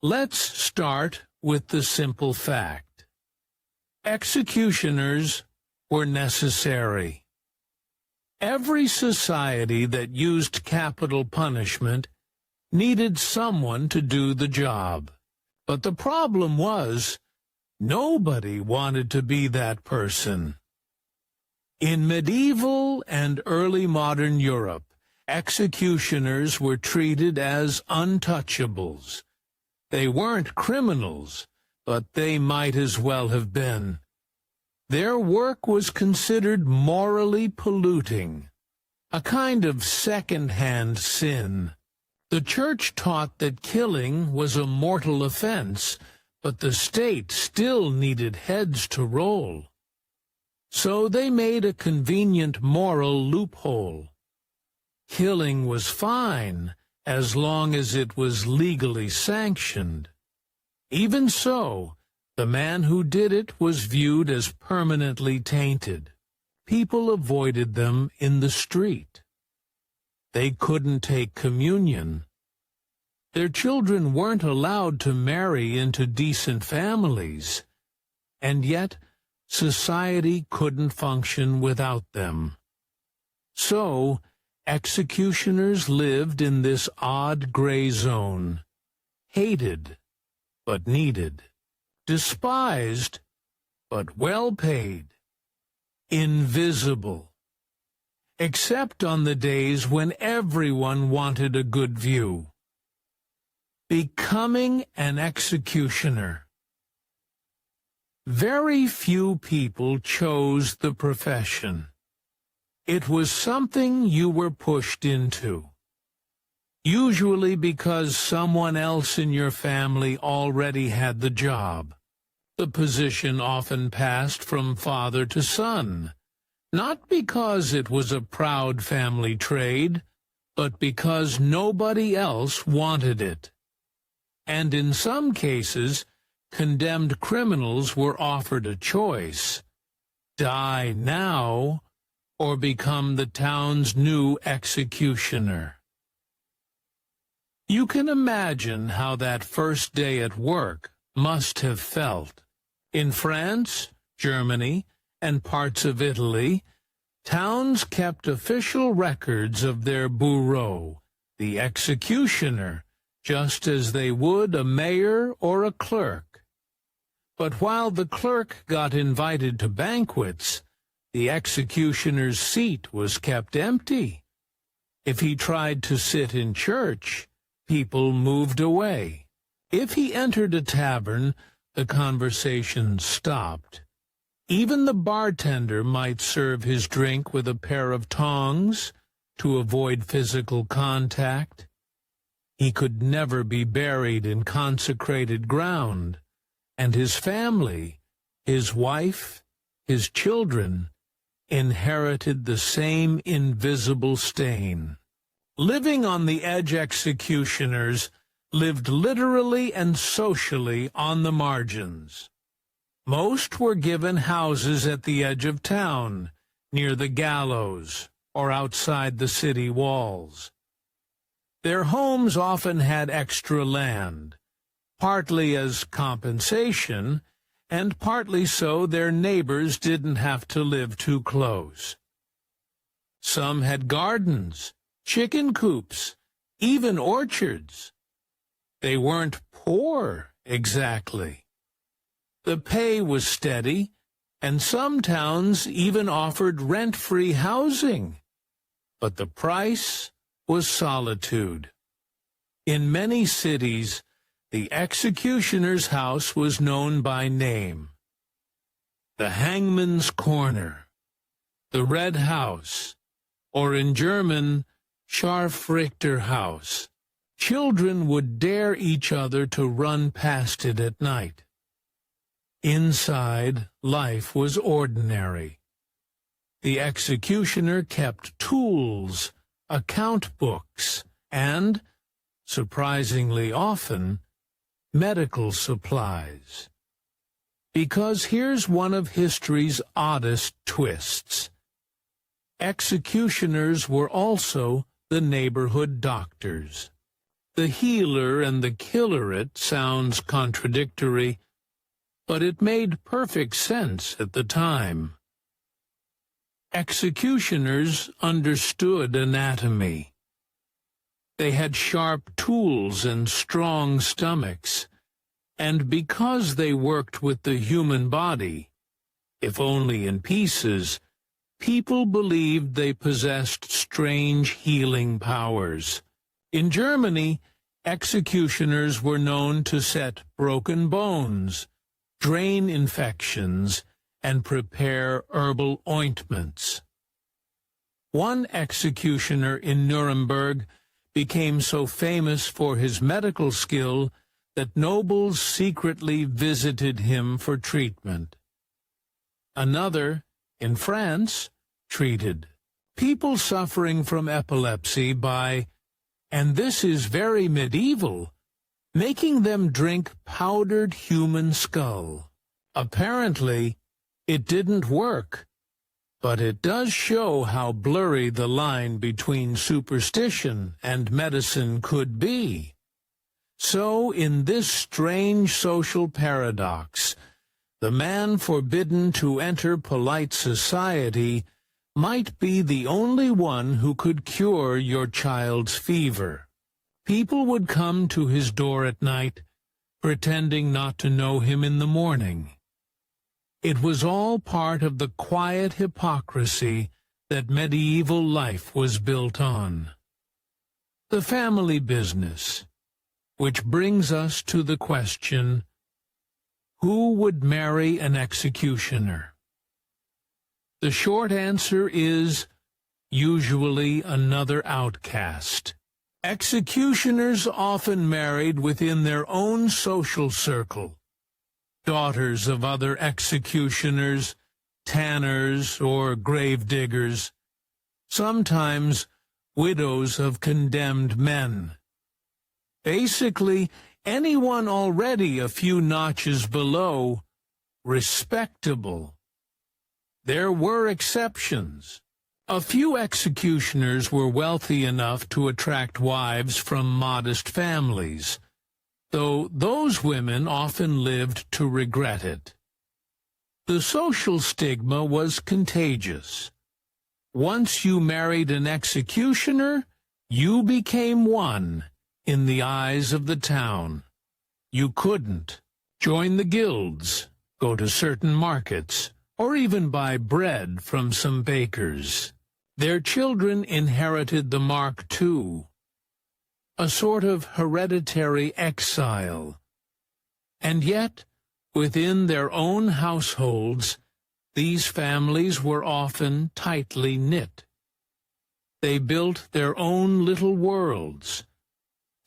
A: Let's start with the simple fact. Executioners were necessary. Every society that used capital punishment needed someone to do the job. But the problem was, nobody wanted to be that person. In medieval and early modern Europe, Executioners were treated as untouchables. They weren't criminals, but they might as well have been. Their work was considered morally polluting, a kind of second-hand sin. The church taught that killing was a mortal offense, but the state still needed heads to roll. So they made a convenient moral loophole. Killing was fine as long as it was legally sanctioned. Even so, the man who did it was viewed as permanently tainted. People avoided them in the street. They couldn't take communion. Their children weren't allowed to marry into decent families, and yet society couldn't function without them. So, executioners lived in this odd gray zone, hated but needed, despised but well paid, invisible, except on the days when everyone wanted a good view. Becoming an executioner. Very few people chose the profession. It was something you were pushed into, usually because someone else in your family already had the job. The position often passed from father to son, not because it was a proud family trade, but because nobody else wanted it. And in some cases, condemned criminals were offered a choice: die now or become the town's new executioner. You can imagine how that first day at work must have felt. In France, Germany, and parts of Italy, towns kept official records of their bourreau, the executioner, just as they would a mayor or a clerk. But while the clerk got invited to banquets, the executioner's seat was kept empty. If he tried to sit in church, people moved away. If he entered a tavern, the conversation stopped. Even the bartender might serve his drink with a pair of tongs to avoid physical contact. He could never be buried in consecrated ground, and his family, his wife, his children, inherited the same invisible stain. Living on the edge executioners lived literally and socially on the margins. Most were given houses at the edge of town, near the gallows, or outside the city walls. Their homes often had extra land, partly as compensation, and partly so their neighbors didn't have to live too close. Some had gardens, chicken coops, even orchards. They weren't poor, exactly. The pay was steady, and some towns even offered rent-free housing. But the price was solitude. In many cities, the executioner's house was known by name: the Hangman's Corner, the Red House, or in German, Scharfrichterhaus. Children would dare each other to run past it at night. Inside, life was ordinary. The executioner kept tools, account books, and, surprisingly often, medical supplies. Because here's one of history's oddest twists. Executioners were also the neighborhood doctors. The healer and the killeret sounds contradictory, but it made perfect sense at the time. Executioners understood anatomy. They had sharp tools and strong stomachs, and because they worked with the human body, if only in pieces, people believed they possessed strange healing powers. In Germany, executioners were known to set broken bones, drain infections, and prepare herbal ointments. One executioner in Nuremberg became so famous for his medical skill that nobles secretly visited him for treatment. Another, in France, treated people suffering from epilepsy by, and this is very medieval, making them drink powdered human skull. Apparently, it didn't work, but it does show how blurry the line between superstition and medicine could be. So, in this strange social paradox, the man forbidden to enter polite society might be the only one who could cure your child's fever. People would come to his door at night, pretending not to know him in the morning. It was all part of the quiet hypocrisy that medieval life was built on. The family business, which brings us to the question, who would marry an executioner? The short answer is usually another outcast. Executioners often married within their own social circle, daughters of other executioners, tanners, or gravediggers, sometimes widows of condemned men. Basically, anyone already a few notches below respectable. There were exceptions. A few executioners were wealthy enough to attract wives from modest families, though those women often lived to regret it. The social stigma was contagious. Once you married an executioner, you became one in the eyes of the town. You couldn't join the guilds, go to certain markets, or even buy bread from some bakers. Their children inherited the mark too, a sort of hereditary exile. And yet, within their own households, these families were often tightly knit. They built their own little worlds,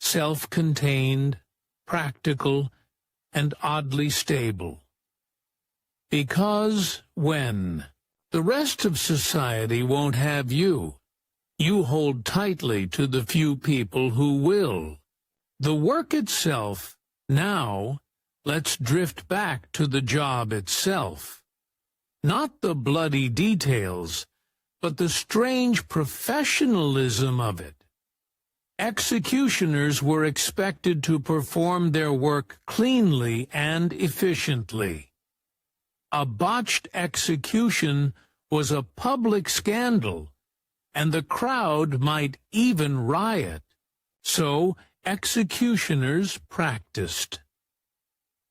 A: self-contained, practical, and oddly stable. Because when the rest of society won't have you, you hold tightly to the few people who will. The work itself, now, let's drift back to the job itself. Not the bloody details, but the strange professionalism of it. Executioners were expected to perform their work cleanly and efficiently. A botched execution was a public scandal, and the crowd might even riot. So executioners practiced.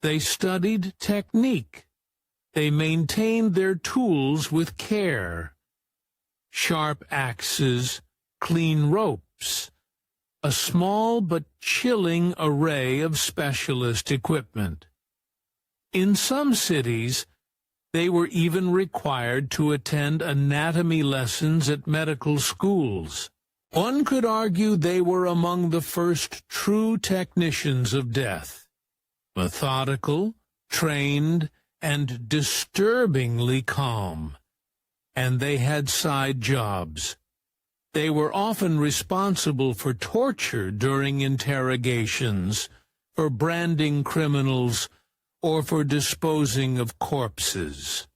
A: They studied technique. They maintained their tools with care. Sharp axes, clean ropes, a small but chilling array of specialist equipment. In some cities, they were even required to attend anatomy lessons at medical schools. One could argue they were among the first true technicians of death. Methodical, trained, and disturbingly calm. And they had side jobs. They were often responsible for torture during interrogations, for branding criminals, or for disposing of corpses.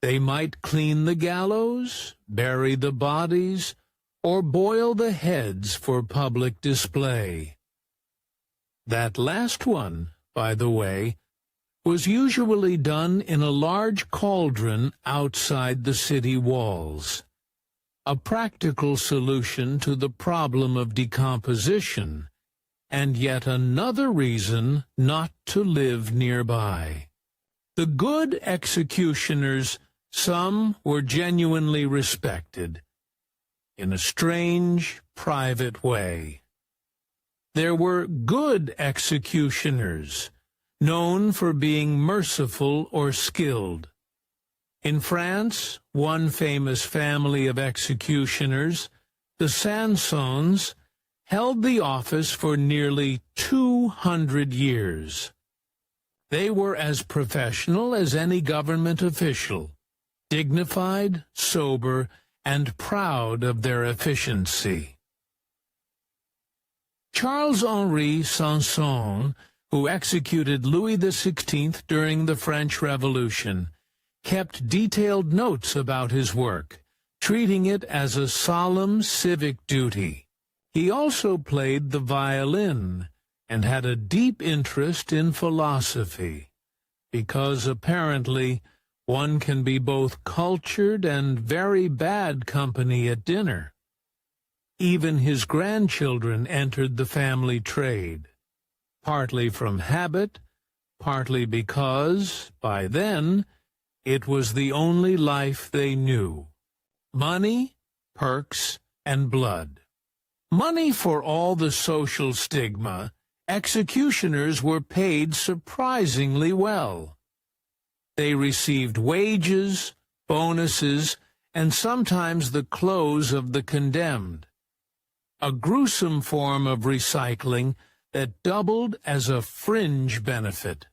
A: They might clean the gallows, bury the bodies, or boil the heads for public display. That last one, by the way, was usually done in a large cauldron outside the city walls, a practical solution to the problem of decomposition, and yet another reason not to live nearby. The good executioners Some were genuinely respected, in a strange, private way. There were good executioners, known for being merciful or skilled. In France, one famous family of executioners, the Sansons, held the office for nearly 200 years. They were as professional as any government official, dignified, sober, and proud of their efficiency. Charles-Henri Sanson, who executed Louis XVI during the French Revolution, kept detailed notes about his work, treating it as a solemn civic duty. He also played the violin and had a deep interest in philosophy, because apparently one can be both cultured and very bad company at dinner. Even his grandchildren entered the family trade, partly from habit, partly because, by then, it was the only life they knew. Money, perks, and blood. Money for all the social stigma, executioners were paid surprisingly well. They received wages, bonuses, and sometimes the clothes of the condemned. A gruesome form of recycling that doubled as a fringe benefit.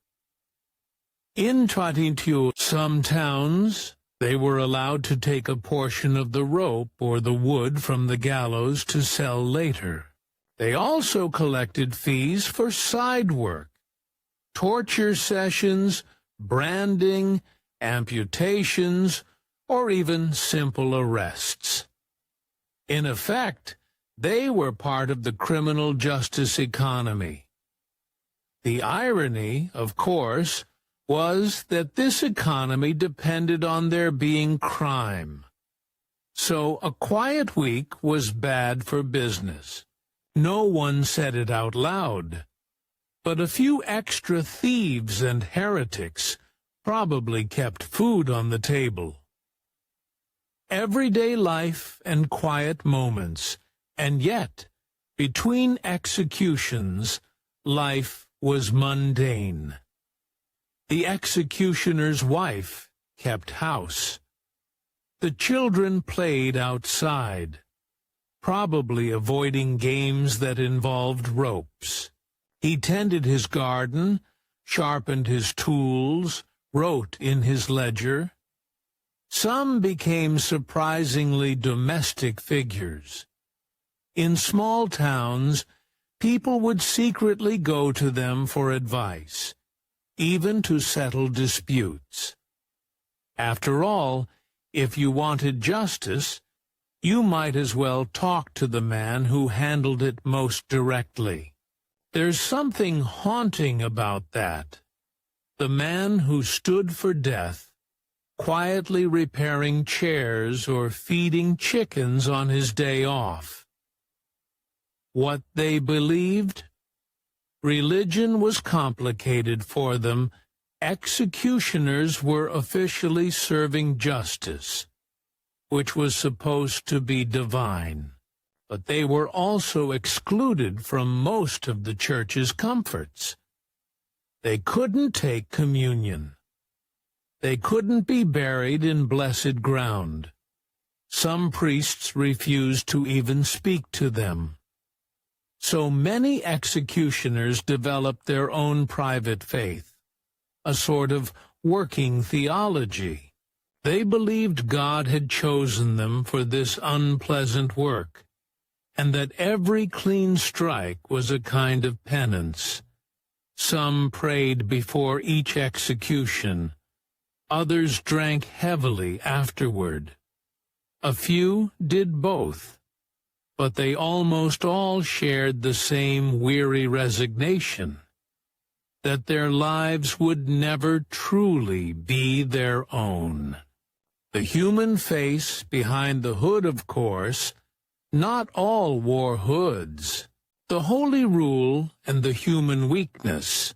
A: In Trottintou, some towns, they were allowed to take a portion of the rope or the wood from the gallows to sell later. They also collected fees for side work, torture sessions, branding, amputations, or even simple arrests. In effect, they were part of the criminal justice economy. The irony, of course, was that this economy depended on there being crime. So a quiet week was bad for business. No one said it out loud, but a few extra thieves and heretics probably kept food on the table. Everyday life and quiet moments, and yet, between executions, life was mundane. The executioner's wife kept house. The children played outside, probably avoiding games that involved ropes. He tended his garden, sharpened his tools, wrote in his ledger. Some became surprisingly domestic figures. In small towns, people would secretly go to them for advice, even to settle disputes. After all, if you wanted justice, you might as well talk to the man who handled it most directly. There's something haunting about that. The man who stood for death, quietly repairing chairs or feeding chickens on his day off. What they believed? Religion was complicated for them. Executioners were officially serving justice, which was supposed to be divine. But they were also excluded from most of the church's comforts. They couldn't take communion. They couldn't be buried in blessed ground. Some priests refused to even speak to them. So many executioners developed their own private faith, a sort of working theology. They believed God had chosen them for this unpleasant work, and that every clean strike was a kind of penance. Some prayed before each execution. Others drank heavily afterward. A few did both. But they almost all shared the same weary resignation, that their lives would never truly be their own. The human face behind the hood, of course, not all wore hoods. The holy rule and the human weakness.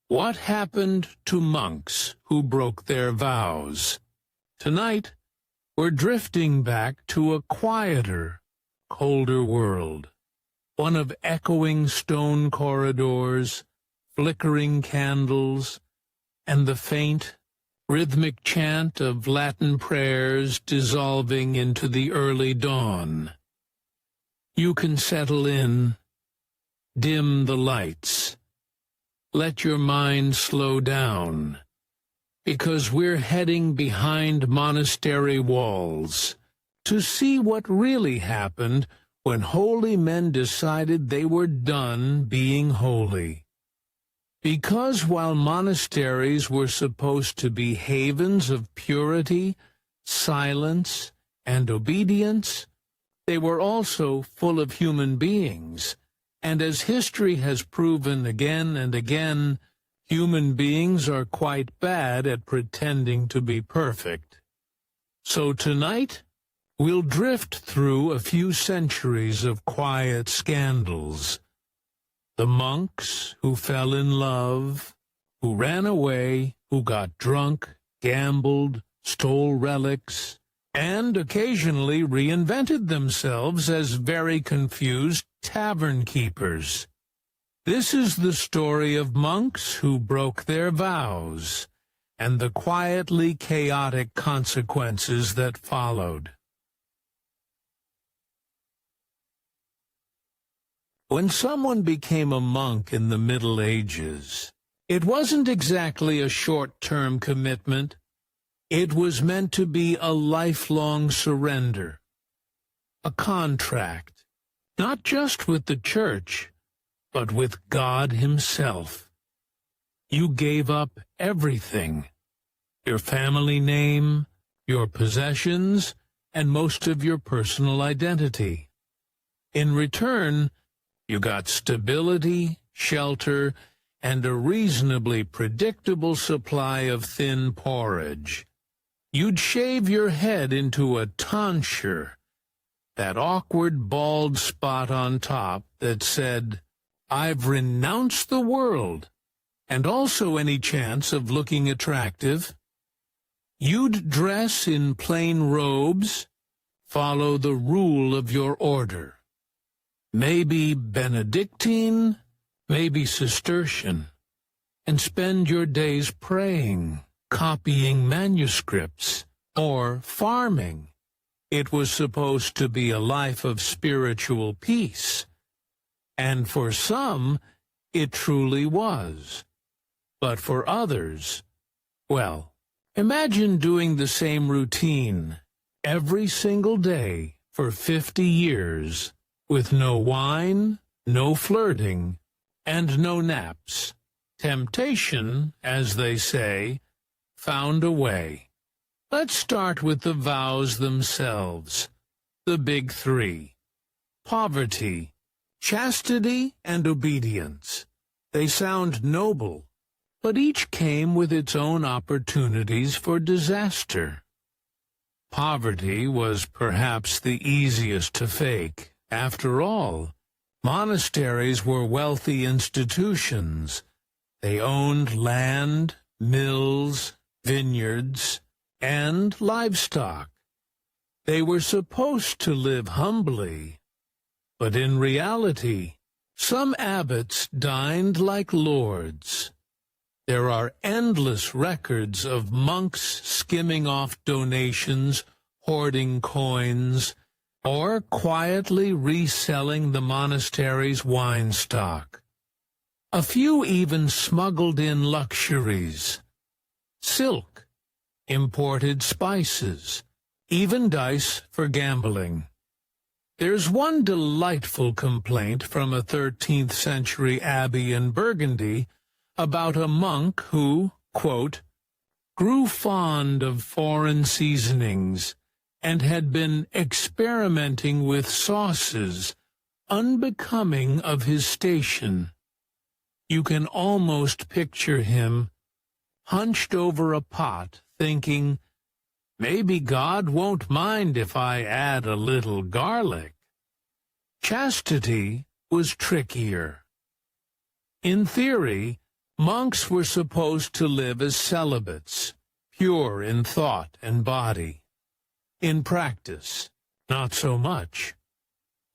A: What happened to monks who broke their vows? Tonight, we're drifting back to a quieter, colder world, one of echoing stone corridors, flickering candles, and the faint, rhythmic chant of Latin prayers dissolving into the early dawn. You can settle in, dim the lights, let your mind slow down, because we're heading behind monastery walls to see what really happened when holy men decided they were done being holy. Because while monasteries were supposed to be havens of purity, silence, and obedience, they were also full of human beings, and as history has proven again and again, human beings are quite bad at pretending to be perfect. So tonight, we'll drift through a few centuries of quiet scandals. The monks who fell in love, who ran away, who got drunk, gambled, stole relics, and occasionally reinvented themselves as very confused tavern keepers. This is the story of monks who broke their vows, and the quietly chaotic consequences that followed. When someone became a monk in the Middle Ages, it wasn't exactly a short-term commitment. It was meant to be a lifelong surrender, a contract, not just with the church, but with God Himself. You gave up everything, your family name, your possessions, and most of your personal identity. In return, you got stability, shelter, and a reasonably predictable supply of thin porridge. You'd shave your head into a tonsure, that awkward bald spot on top that said, "I've renounced the world," and also any chance of looking attractive. You'd dress in plain robes, follow the rule of your order. Maybe Benedictine, maybe Cistercian, and spend your days praying, copying manuscripts, or farming. It was supposed to be a life of spiritual peace, and for some, it truly was. But for others, well, imagine doing the same routine every single day for 50 years. With no wine, no flirting, and no naps. Temptation, as they say, found a way. Let's start with the vows themselves, the big three: poverty, chastity, and obedience. They sound noble, but each came with its own opportunities for disaster. Poverty was perhaps the easiest to fake. After all, monasteries were wealthy institutions. They owned land, mills, vineyards, and livestock. They were supposed to live humbly, but in reality, some abbots dined like lords. There are endless records of monks skimming off donations, hoarding coins, or quietly reselling the monastery's wine stock. A few even smuggled in luxuries: silk, imported spices, even dice for gambling. There's one delightful complaint from a 13th century abbey in Burgundy about a monk who, quote, grew fond of foreign seasonings and had been experimenting with sauces unbecoming of his station. You can almost picture him hunched over a pot, thinking, maybe God won't mind if I add a little garlic. Chastity was trickier. In theory, monks were supposed to live as celibates, pure in thought and body. In practice, not so much.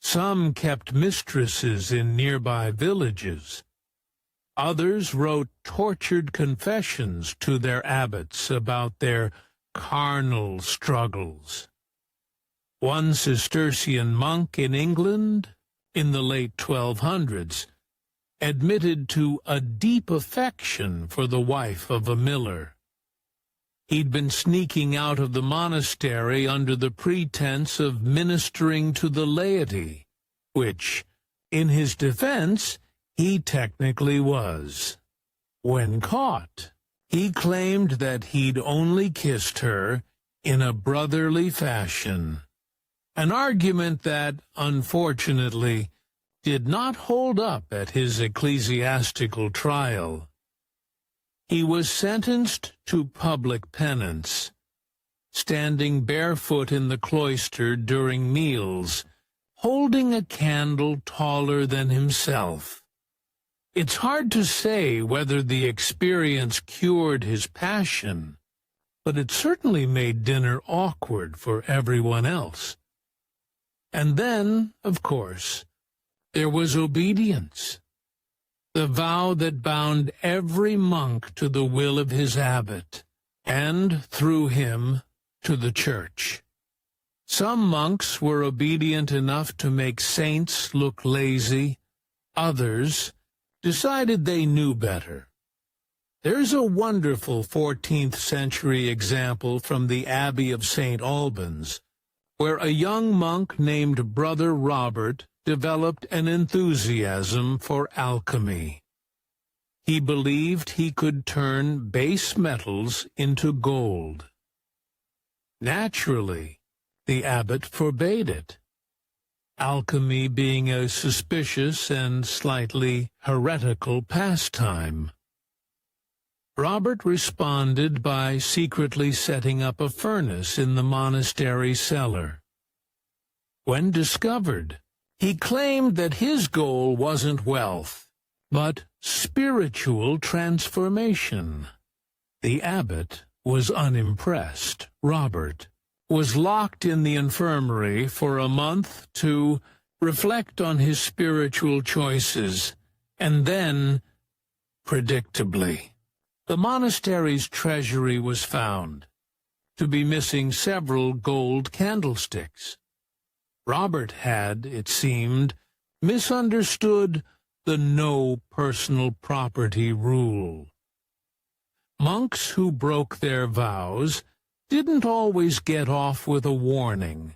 A: Some kept mistresses in nearby villages. Others wrote tortured confessions to their abbots about their carnal struggles. One Cistercian monk in England, in the late 1200s, admitted to a deep affection for the wife of a miller. He'd been sneaking out of the monastery under the pretense of ministering to the laity, which, in his defense, he technically was. When caught, he claimed that he'd only kissed her in a brotherly fashion, an argument that, unfortunately, did not hold up at his ecclesiastical trial. He was sentenced to public penance, standing barefoot in the cloister during meals, holding a candle taller than himself. It's hard to say whether the experience cured his passion, but it certainly made dinner awkward for everyone else. And then, of course, there was obedience, the vow that bound every monk to the will of his abbot, and, through him, to the church. Some monks were obedient enough to make saints look lazy. Others decided they knew better. There's a wonderful 14th century example from the Abbey of St. Albans, where a young monk named Brother Robert developed an enthusiasm for alchemy. He believed he could turn base metals into gold. Naturally, the abbot forbade it, alchemy being a suspicious and slightly heretical pastime. Robert responded by secretly setting up a furnace in the monastery cellar. When discovered, he claimed that his goal wasn't wealth, but spiritual transformation. The abbot was unimpressed. Robert was locked in the infirmary for a month to reflect on his spiritual choices, and then, predictably, the monastery's treasury was found to be missing several gold candlesticks. Robert had, it seemed, misunderstood the no personal property rule. Monks who broke their vows didn't always get off with a warning.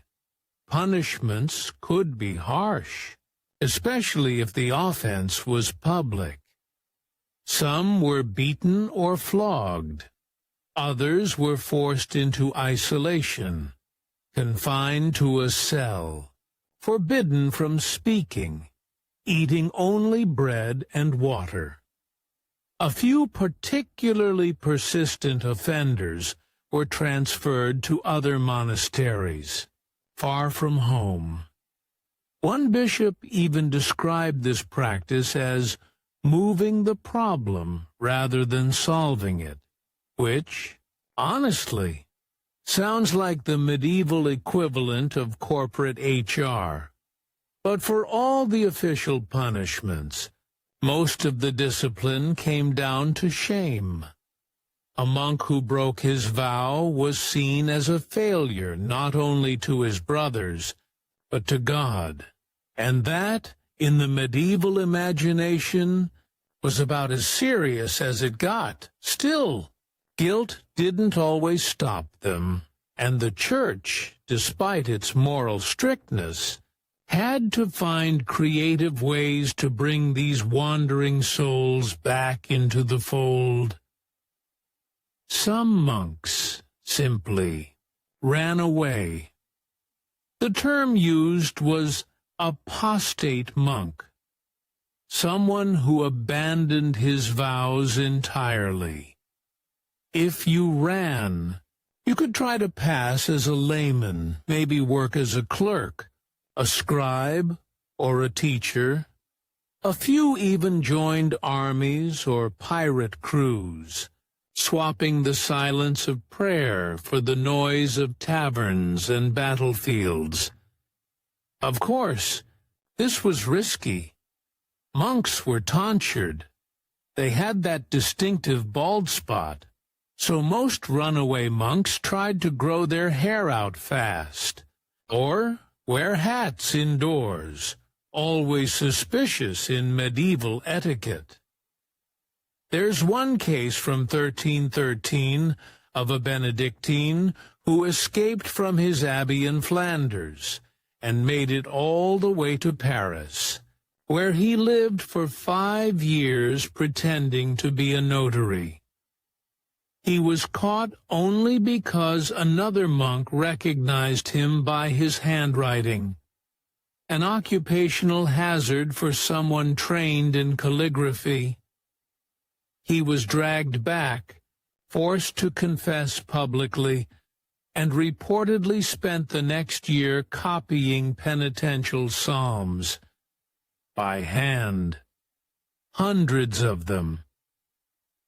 A: Punishments could be harsh, especially if the offense was public. Some were beaten or flogged. Others were forced into isolation, confined to a cell, forbidden from speaking, eating only bread and water. A few particularly persistent offenders were transferred to other monasteries, far from home. One bishop even described this practice as moving the problem rather than solving it, which, honestly, sounds like the medieval equivalent of corporate HR. But for all the official punishments, most of the discipline came down to shame. A monk who broke his vow was seen as a failure not only to his brothers, but to God. And that, in the medieval imagination, was about as serious as it got. Still, guilt didn't always stop them, and the Church, despite its moral strictness, had to find creative ways to bring these wandering souls back into the fold. Some monks simply ran away. The term used was apostate monk, someone who abandoned his vows entirely. If you ran, you could try to pass as a layman, maybe work as a clerk, a scribe, or a teacher. A few even joined armies or pirate crews, swapping the silence of prayer for the noise of taverns and battlefields. Of course, this was risky. Monks were tonsured. They had that distinctive bald spot, so most runaway monks tried to grow their hair out fast, or wear hats indoors, always suspicious in medieval etiquette. There's one case from 1313 of a Benedictine who escaped from his abbey in Flanders and made it all the way to Paris, where he lived for 5 years pretending to be a notary. He was caught only because another monk recognized him by his handwriting, an occupational hazard for someone trained in calligraphy. He was dragged back, forced to confess publicly, and reportedly spent the next year copying penitential psalms by hand, hundreds of them.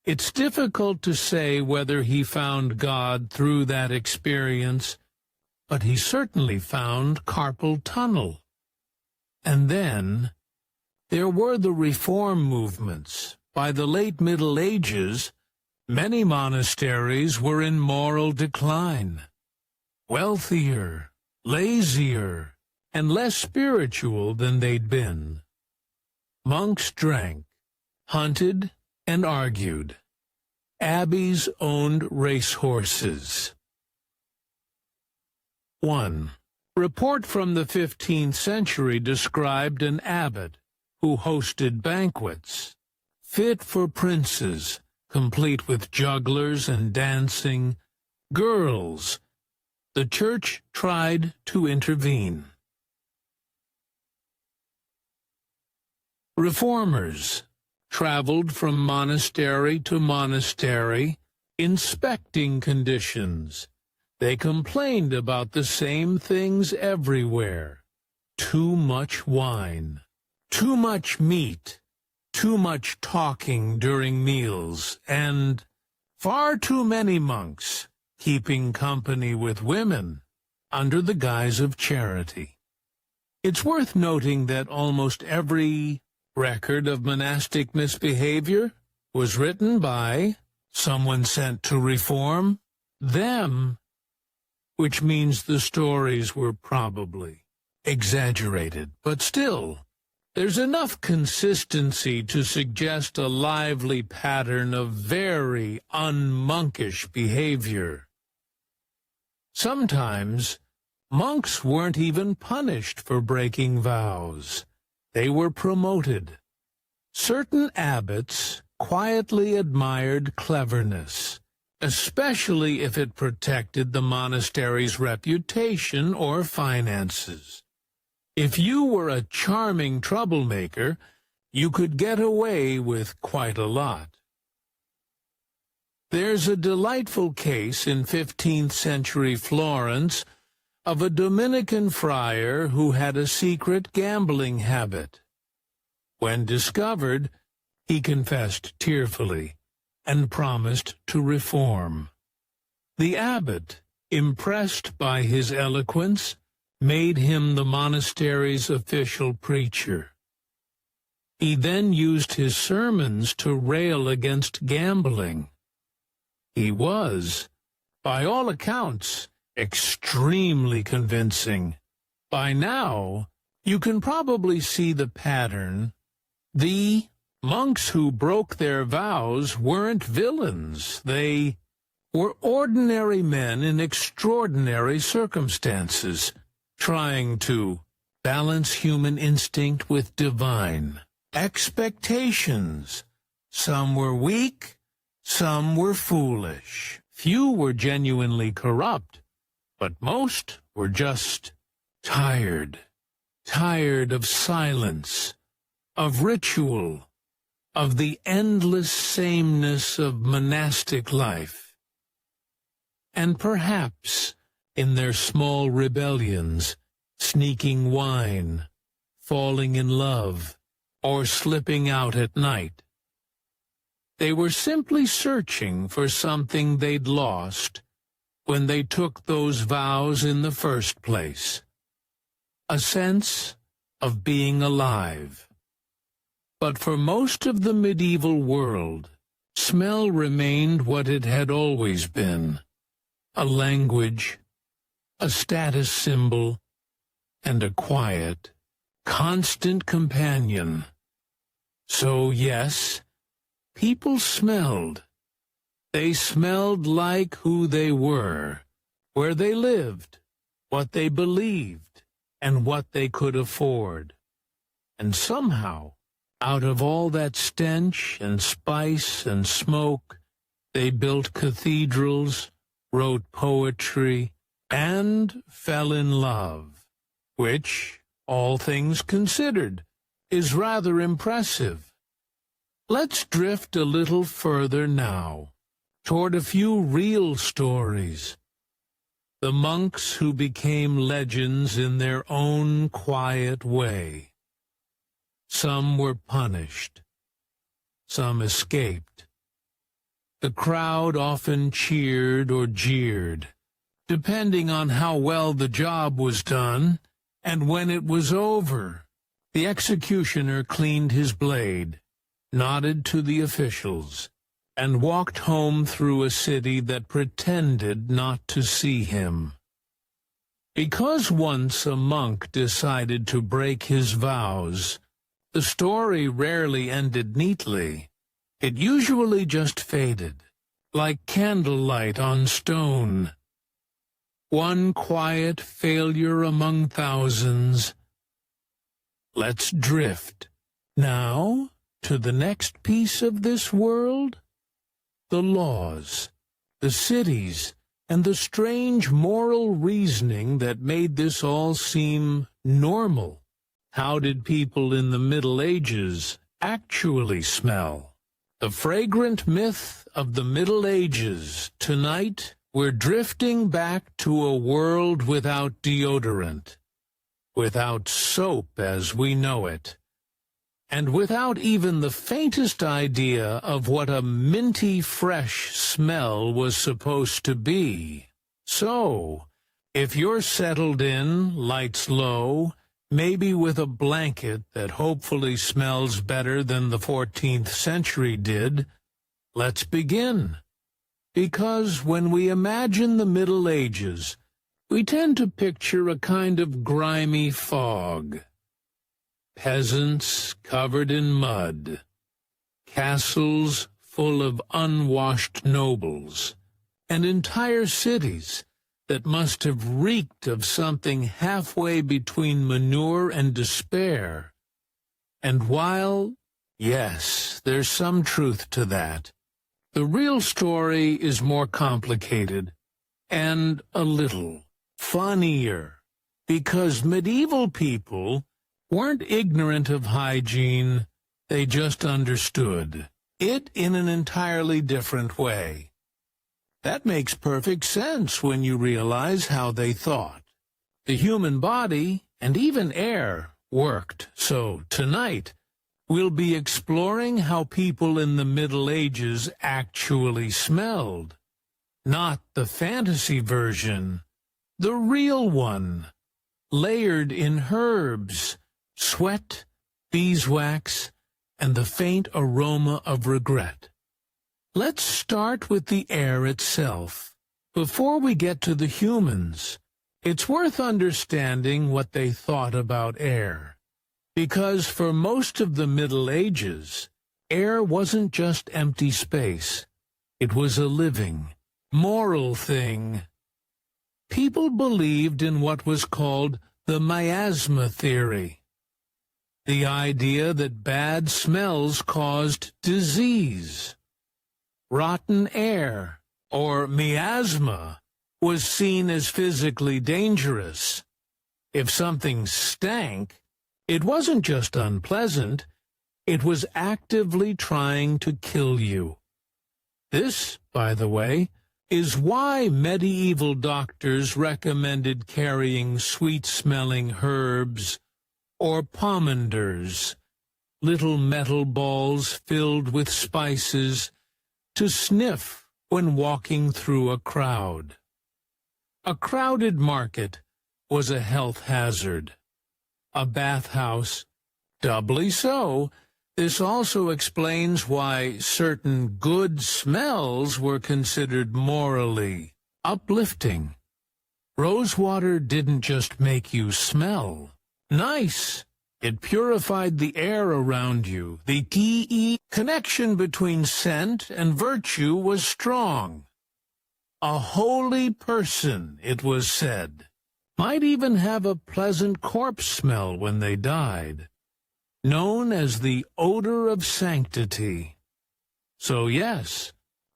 A: It's difficult to say whether he found God through that experience, but he certainly found carpal tunnel. And then there were the reform movements. By the late Middle Ages, many monasteries were in moral decline, wealthier, lazier, and less spiritual than they'd been. Monks drank, hunted, and argued. Abbeys owned racehorses. 1. Report from the 15th century described an abbot who hosted banquets, fit for princes, complete with jugglers and dancing, girls. The church tried to intervene. Reformers traveled from monastery to monastery, inspecting conditions. They complained about the same things everywhere. Too much wine, too much meat, too much talking during meals, and far too many monks keeping company with women under the guise of charity. It's worth noting that almost every record of monastic misbehavior was written by someone sent to reform them, which means the stories were probably exaggerated, but still, there's enough consistency to suggest a lively pattern of very unmonkish behavior. Sometimes, monks weren't even punished for breaking vows. They were promoted. Certain abbots quietly admired cleverness, especially if it protected the monastery's reputation or finances. If you were a charming troublemaker, you could get away with quite a lot. There's a delightful case in 15th century Florence of a Dominican friar who had a secret gambling habit. When discovered, he confessed tearfully and promised to reform. The abbot, impressed by his eloquence, made him the monastery's official preacher. He then used his sermons to rail against gambling. He was, by all accounts, extremely convincing. By now, you can probably see the pattern. The monks who broke their vows weren't villains. They were ordinary men in extraordinary circumstances, trying to balance human instinct with divine expectations. Some were weak, some were foolish. Few were genuinely corrupt, but most were just tired of silence, of ritual, of the endless sameness of monastic life. And perhaps, in their small rebellions, sneaking wine, falling in love, or slipping out at night. They were simply searching for something they'd lost when they took those vows in the first place. A sense of being alive. But for most of the medieval world, smell remained what it had always been: a language, a status symbol, and a quiet, constant companion. So yes, people smelled. They smelled like who they were, where they lived, what they believed, and what they could afford. And somehow, out of all that stench and spice and smoke, they built cathedrals, wrote poetry, and fell in love, which, all things considered, is rather impressive. Let's drift a little further now, toward a few real stories. The monks who became legends in their own quiet way. Some were punished. Some escaped. The crowd often cheered or jeered, depending on how well the job was done, and when it was over, the executioner cleaned his blade, nodded to the officials, and walked home through a city that pretended not to see him. Because once a monk decided to break his vows, the story rarely ended neatly. It usually just faded, like candlelight on stone. One quiet failure among thousands. Let's drift now to the next piece of this world. The laws, the cities, and the strange moral reasoning that made this all seem normal. How did people in the Middle Ages actually smell? The fragrant myth of the Middle Ages. Tonight, we're drifting back to a world without deodorant, without soap as we know it, and without even the faintest idea of what a minty fresh smell was supposed to be. So, if you're settled in, lights low, maybe with a blanket that hopefully smells better than the 14th century did, let's begin. Because when we imagine the Middle Ages, we tend to picture a kind of grimy fog. Peasants covered in mud, castles full of unwashed nobles, and entire cities that must have reeked of something halfway between manure and despair. And while, yes, there's some truth to that, the real story is more complicated and a little funnier, because medieval people weren't ignorant of hygiene, they just understood it in an entirely different way. That makes perfect sense when you realize how they thought. The human body, and even air, worked. So tonight, we'll be exploring how people in the Middle Ages actually smelled. Not the fantasy version, the real one, layered in herbs, sweat, beeswax, and the faint aroma of regret. Let's start with the air itself. Before we get to the humans, it's worth understanding what they thought about air. Because for most of the Middle Ages, air wasn't just empty space. It was a living, moral thing. People believed in what was called the miasma theory. The idea that bad smells caused disease. Rotten air, or miasma, was seen as physically dangerous. If something stank, it wasn't just unpleasant, it was actively trying to kill you. This, by the way, is why medieval doctors recommended carrying sweet-smelling herbs or pomanders, little metal balls filled with spices to sniff when walking through a crowd. A crowded market was a health hazard. A bathhouse, doubly so. This also explains why certain good smells were considered morally uplifting. Rosewater didn't just make you smell nice. It purified the air around you. The key connection between scent and virtue was strong. A holy person, it was said, might even have a pleasant corpse smell when they died, known as the odor of sanctity. So yes,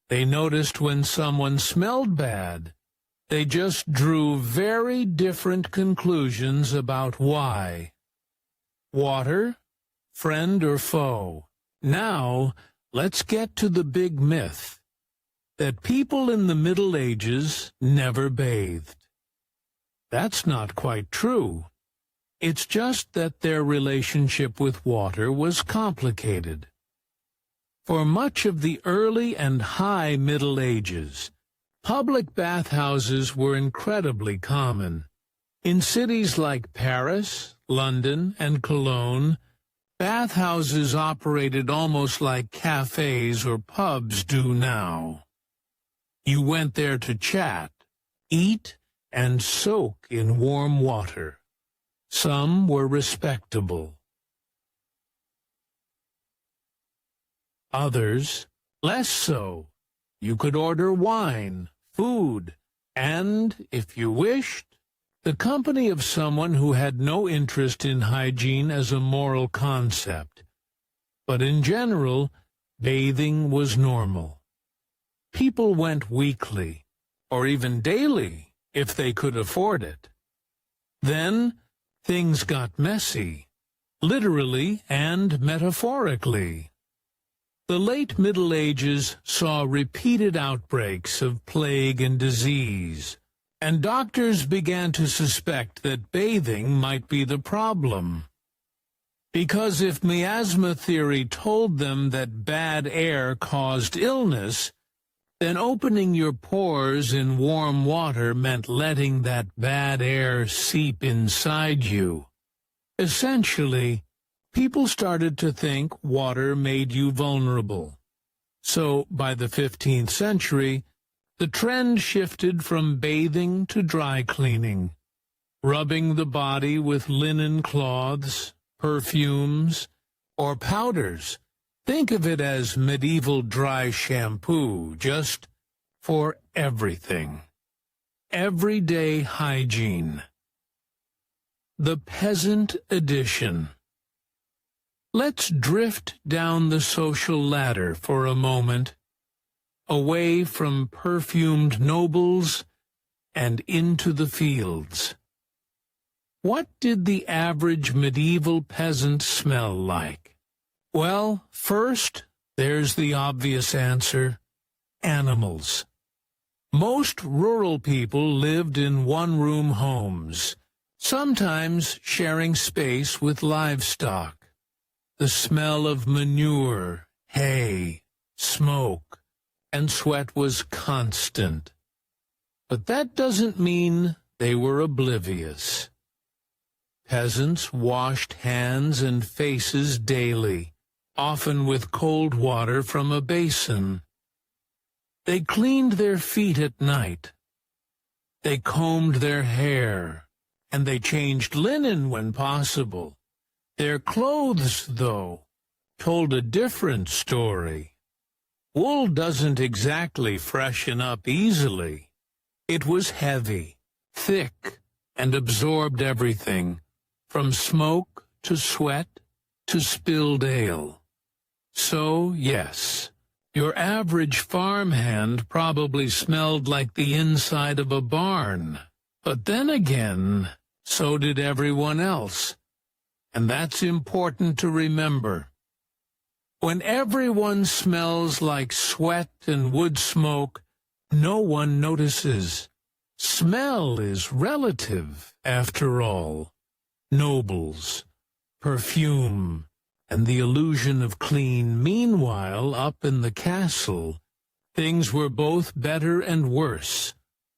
A: they noticed when someone smelled bad. They just drew very different conclusions about why. Water, friend or foe? Now, let's get to the big myth that people in the Middle Ages never bathed. That's not quite true. It's just that their relationship with water was complicated. For much of the early and high Middle Ages, public bathhouses were incredibly common. In cities like Paris, London, and Cologne, bathhouses operated almost like cafes or pubs do now. You went there to chat, eat, and soak in warm water. Some were respectable. Others, less so. You could order wine, food, and, if you wished, the company of someone who had no interest in hygiene as a moral concept. But in general, bathing was normal. People went weekly, or even daily, if they could afford it. Then, things got messy, literally and metaphorically. The late Middle Ages saw repeated outbreaks of plague and disease, and doctors began to suspect that bathing might be the problem. Because if miasma theory told them that bad air caused illness, then opening your pores in warm water meant letting that bad air seep inside you. Essentially, people started to think water made you vulnerable. So, by the 15th century, the trend shifted from bathing to dry cleaning, rubbing the body with linen cloths, perfumes, or powders. Think of it as medieval dry shampoo, just for everything. Everyday hygiene. The Peasant Edition. Let's drift down the social ladder for a moment, away from perfumed nobles and into the fields. What did the average medieval peasant smell like? Well, first, there's the obvious answer: animals. Most rural people lived in one-room homes, sometimes sharing space with livestock. The smell of manure, hay, smoke, and sweat was constant. But that doesn't mean they were oblivious. Peasants washed hands and faces daily, often with cold water from a basin. They cleaned their feet at night. They combed their hair, and they changed linen when possible. Their clothes, though, told a different story. Wool doesn't exactly freshen up easily. It was heavy, thick, and absorbed everything, from smoke to sweat to spilled ale. So, yes, your average farmhand probably smelled like the inside of a barn. But then again, so did everyone else. And that's important to remember. When everyone smells like sweat and wood smoke, no one notices. Smell is relative, after all. Nobles, perfume, and the illusion of clean. Meanwhile, up in the castle, things were both better and worse.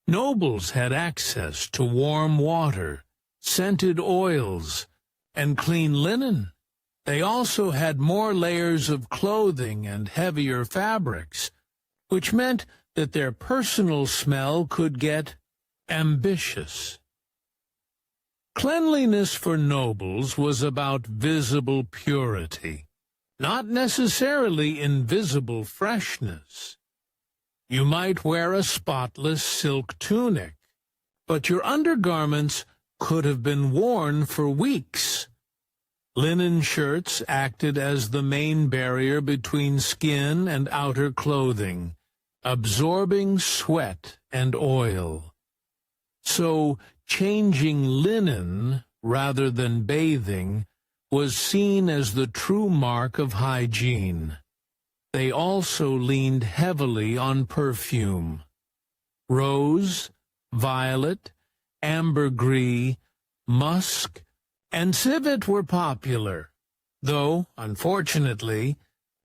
A: Nobles had access to warm water, scented oils, and clean linen. They also had more layers of clothing and heavier fabrics, which meant that their personal smell could get ambitious. Cleanliness for nobles was about visible purity, not necessarily invisible freshness. You might wear a spotless silk tunic, but your undergarments could have been worn for weeks. Linen shirts acted as the main barrier between skin and outer clothing, absorbing sweat and oil. So, changing linen, rather than bathing, was seen as the true mark of hygiene. They also leaned heavily on perfume. Rose, violet, ambergris, musk, and civet were popular, though, unfortunately,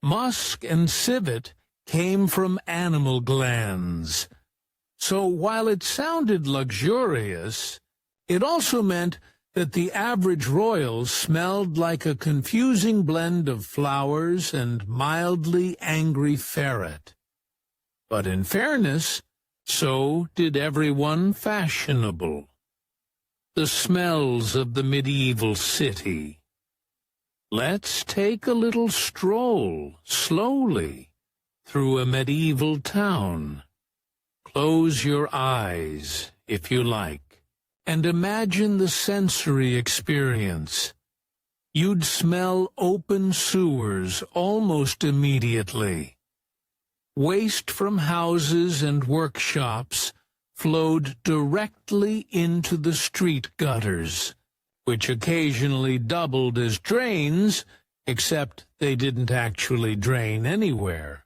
A: musk and civet came from animal glands. So while it sounded luxurious, it also meant that the average royal smelled like a confusing blend of flowers and mildly angry ferret. But in fairness, so did everyone fashionable. The smells of the medieval city. Let's take a little stroll, slowly, through a medieval town. Close your eyes, if you like, and imagine the sensory experience. You'd smell open sewers almost immediately. Waste from houses and workshops flowed directly into the street gutters, which occasionally doubled as drains, except they didn't actually drain anywhere.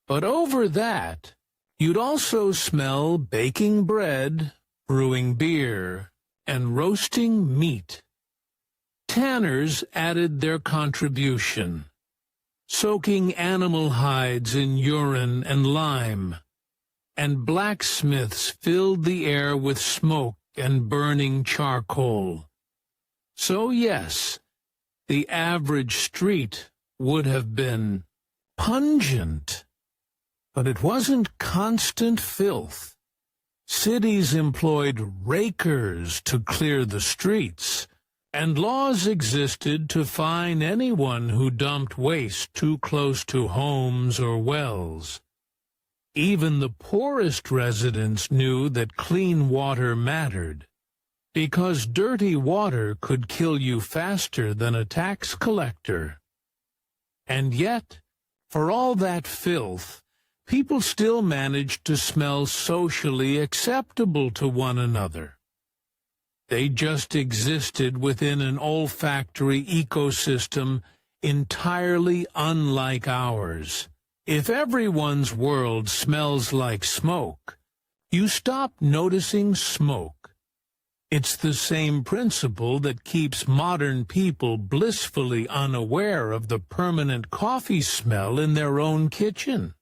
A: But over that, you'd also smell baking bread, brewing beer, and roasting meat. Tanners added their contribution, soaking animal hides in urine and lime, and blacksmiths filled the air with smoke and burning charcoal. So yes, the average street would have been pungent. But it wasn't constant filth. Cities employed rakers to clear the streets, and laws existed to fine anyone who dumped waste too close to homes or wells. Even the poorest residents knew that clean water mattered, because dirty water could kill you faster than a tax collector. And yet, for all that filth, people still managed to smell socially acceptable to one another. They just existed within an olfactory ecosystem entirely unlike ours. If everyone's world smells like smoke, you stop noticing smoke. It's the same principle that keeps modern people blissfully unaware of the permanent coffee smell in their own kitchen.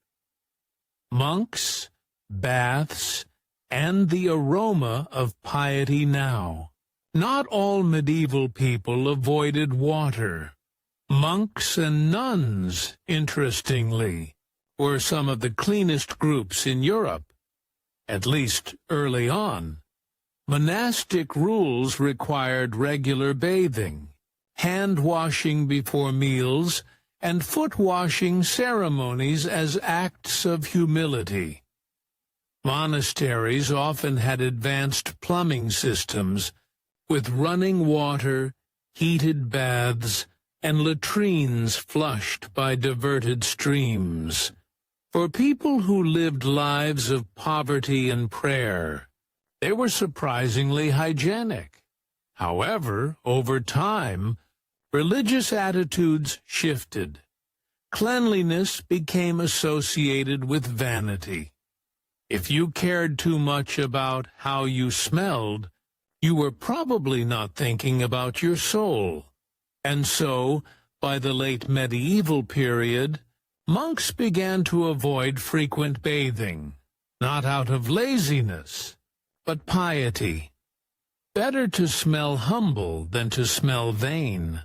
A: Monks, baths, and the aroma of piety now. Not all medieval people avoided water. Monks and nuns, interestingly, were some of the cleanest groups in Europe, at least early on. Monastic rules required regular bathing, hand-washing before meals, and foot-washing ceremonies as acts of humility. Monasteries often had advanced plumbing systems, with running water, heated baths, and latrines flushed by diverted streams. For people who lived lives of poverty and prayer, they were surprisingly hygienic. However, over time, religious attitudes shifted. Cleanliness became associated with vanity. If you cared too much about how you smelled, you were probably not thinking about your soul. And so, By the late medieval period, monks began to avoid frequent bathing, not out of laziness, but piety. Better to smell humble than to smell vain,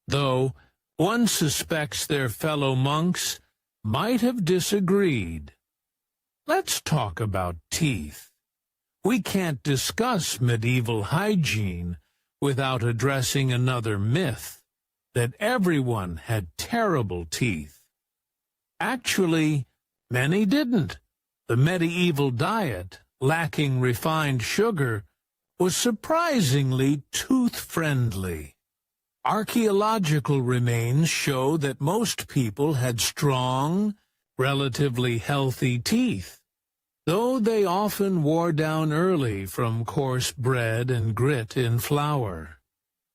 A: though one suspects their fellow monks might have disagreed. Let's talk about teeth. We can't discuss medieval hygiene without addressing another myth, that everyone had terrible teeth. Actually, many didn't. The medieval diet, lacking refined sugar, was surprisingly tooth-friendly. Archaeological remains show that most people had strong, relatively healthy teeth, though they often wore down early from coarse bread and grit in flour.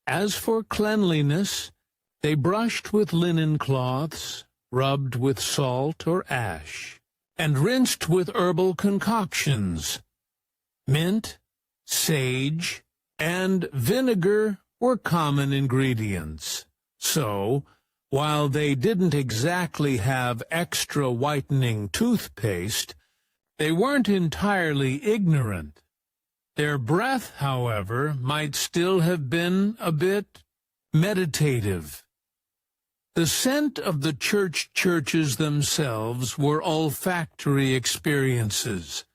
A: As for cleanliness, they brushed with linen cloths, rubbed with salt or ash, and rinsed with herbal concoctions. Mint, sage, and vinegar were common ingredients. So, while they didn't exactly have extra whitening toothpaste, they weren't entirely ignorant. Their breath, however, might still have been a bit meditative. The scent of the churches themselves were olfactory experiences.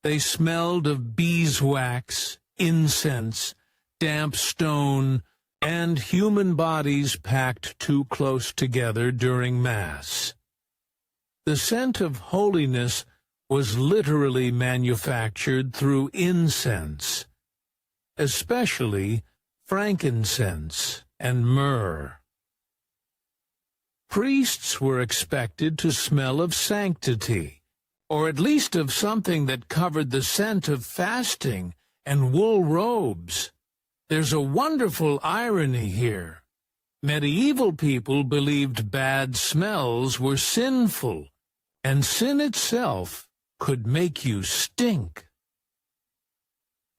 A: They smelled of beeswax, incense, damp stone, and human bodies packed too close together during Mass. The scent of holiness was literally manufactured through incense, especially frankincense and myrrh. Priests were expected to smell of sanctity, or at least of something that covered the scent of fasting and wool robes. There's a wonderful irony here. Medieval people believed bad smells were sinful, and sin itself could make you stink.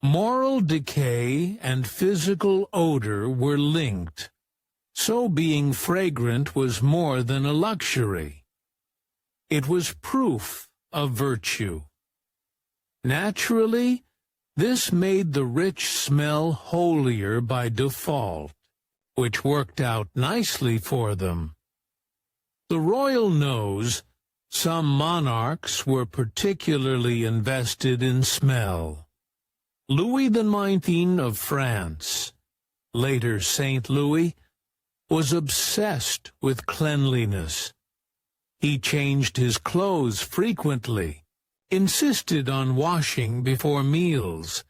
A: Moral decay and physical odor were linked, so being fragrant was more than a luxury. It was proof of virtue. Naturally, this made the rich smell holier by default, which worked out nicely for them. The royal knows some monarchs were particularly invested in smell. Louis XIX of France, later Saint Louis, was obsessed with cleanliness. He changed his clothes frequently, insisted on washing before meals,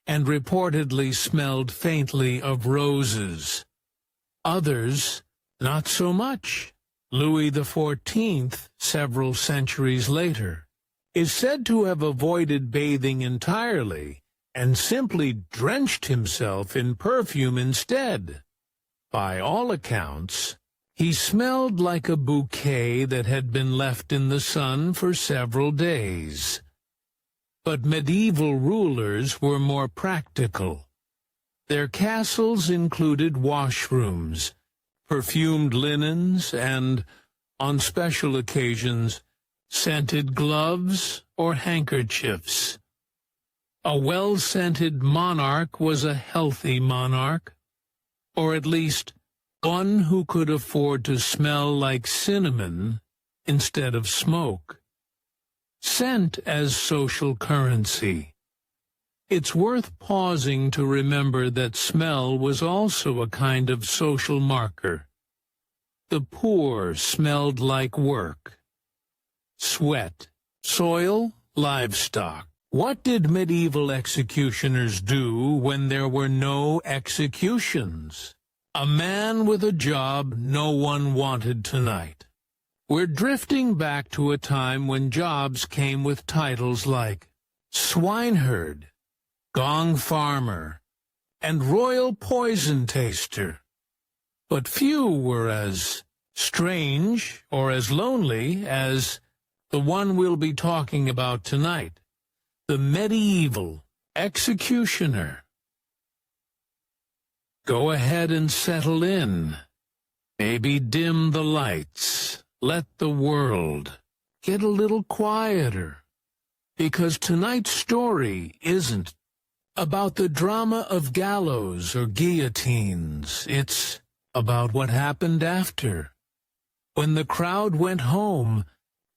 A: and reportedly smelled faintly of roses. Others, not so much. Louis XIV, several centuries later, is said to have avoided bathing entirely and simply drenched himself in perfume instead. By all accounts, he smelled like a bouquet that had been left in the sun for several days. But medieval rulers were more practical. Their castles included washrooms, perfumed linens, and, on special occasions, scented gloves or handkerchiefs. A well-scented monarch was a healthy monarch, or at least one who could afford to smell like cinnamon instead of smoke. Scent as social currency. It's worth pausing to remember that smell was also a kind of social marker. The poor smelled like work. Sweat, soil, livestock. What did medieval executioners do when there were no executions? A man with a job no one wanted tonight. We're drifting back to a time when jobs came with titles like swineherd, gong farmer, and royal poison taster. But few were as strange or as lonely as the one we'll be talking about tonight, the medieval executioner. Go ahead and settle in. Maybe dim the lights. Let the world get a little quieter. Because tonight's story isn't about the drama of gallows or guillotines. It's about what happened after. When the crowd went home,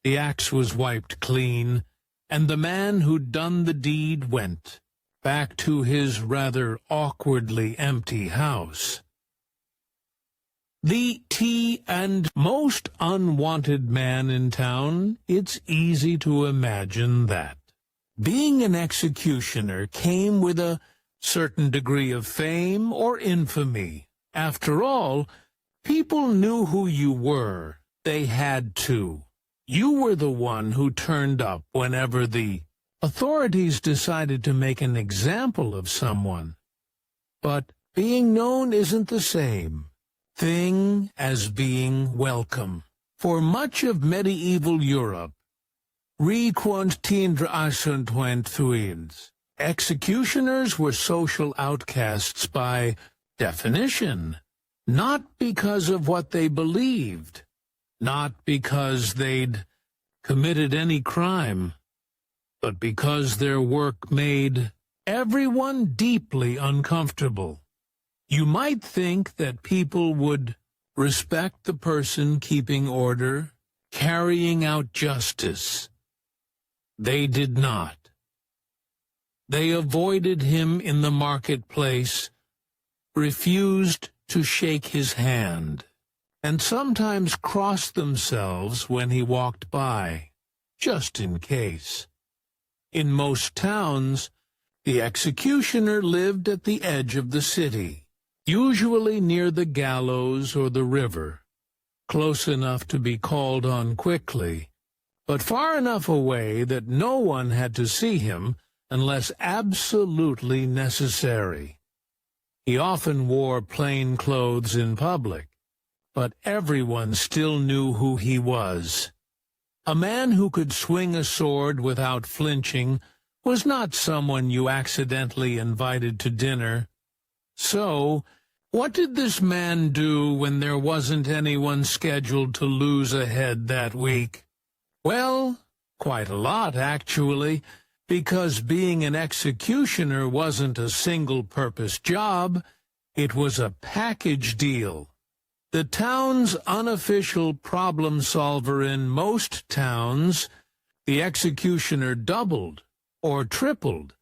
A: the axe was wiped clean, and the man who'd done the deed went back to his rather awkwardly empty house. The and most unwanted man in town, it's easy to imagine that. Being an executioner came with a certain degree of fame or infamy. After all, people knew who you were. They had to. You were the one who turned up whenever the authorities decided to make an example of someone. But being known isn't the same thing as being welcome. For much of medieval Europe, executioners were social outcasts by definition, not because of what they believed, not because they'd committed any crime, but because their work made everyone deeply uncomfortable. You might think that people would respect the person keeping order, carrying out justice. They did not. They avoided him in the marketplace, refused to shake his hand, and sometimes crossed themselves when he walked by, just in case. In most towns, the executioner lived at the edge of the city, usually near the gallows or the river, close enough to be called on quickly, but far enough away that no one had to see him unless absolutely necessary. He often wore plain clothes in public, but everyone still knew who he was. A man who could swing a sword without flinching was not someone you accidentally invited to dinner. So, what did this man do when there wasn't anyone scheduled to lose a head that week? Well, quite a lot, actually, because being an executioner wasn't a single-purpose job, it was a package deal. The town's unofficial problem solver in most towns, the executioner doubled or tripled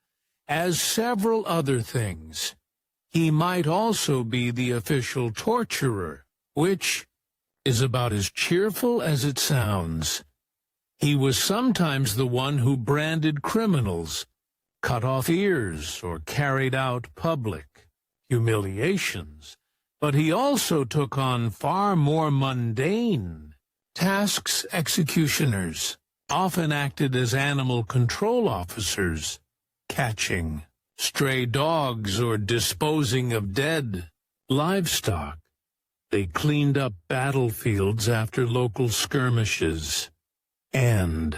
A: as several other things. He might also be the official torturer, which is about as cheerful as it sounds. He was sometimes the one who branded criminals, cut off ears, or carried out public humiliations. But he also took on far more mundane tasks. Executioners often acted as animal control officers, catching stray dogs or disposing of dead livestock. They cleaned up battlefields after local skirmishes, and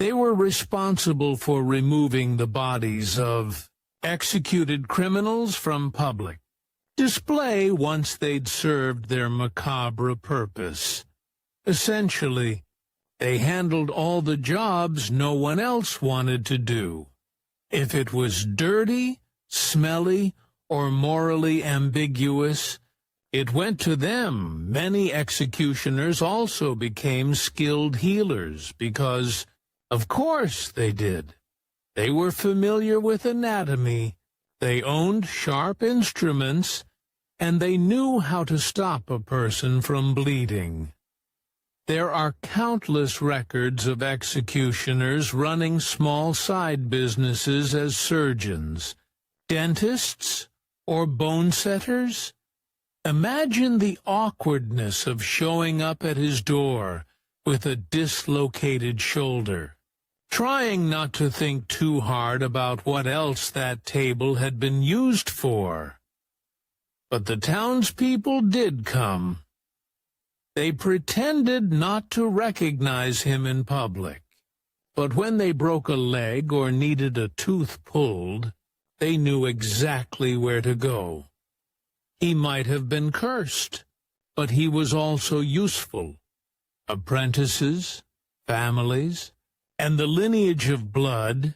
A: they were responsible for removing the bodies of executed criminals from public display once they'd served their macabre purpose. Essentially, they handled all the jobs no one else wanted to do. If it was dirty, smelly, or morally ambiguous, it went to them. Many executioners also became skilled healers because, of course, they did. They were familiar with anatomy, they owned sharp instruments, and they knew how to stop a person from bleeding. There are countless records of executioners running small side businesses as surgeons, dentists, or bone setters. Imagine the awkwardness of showing up at his door with a dislocated shoulder, trying not to think too hard about what else that table had been used for. But the townspeople did come. They pretended not to recognize him in public, but when they broke a leg or needed a tooth pulled, they knew exactly where to go. He might have been cursed, but he was also useful. Apprentices, families, and the lineage of blood.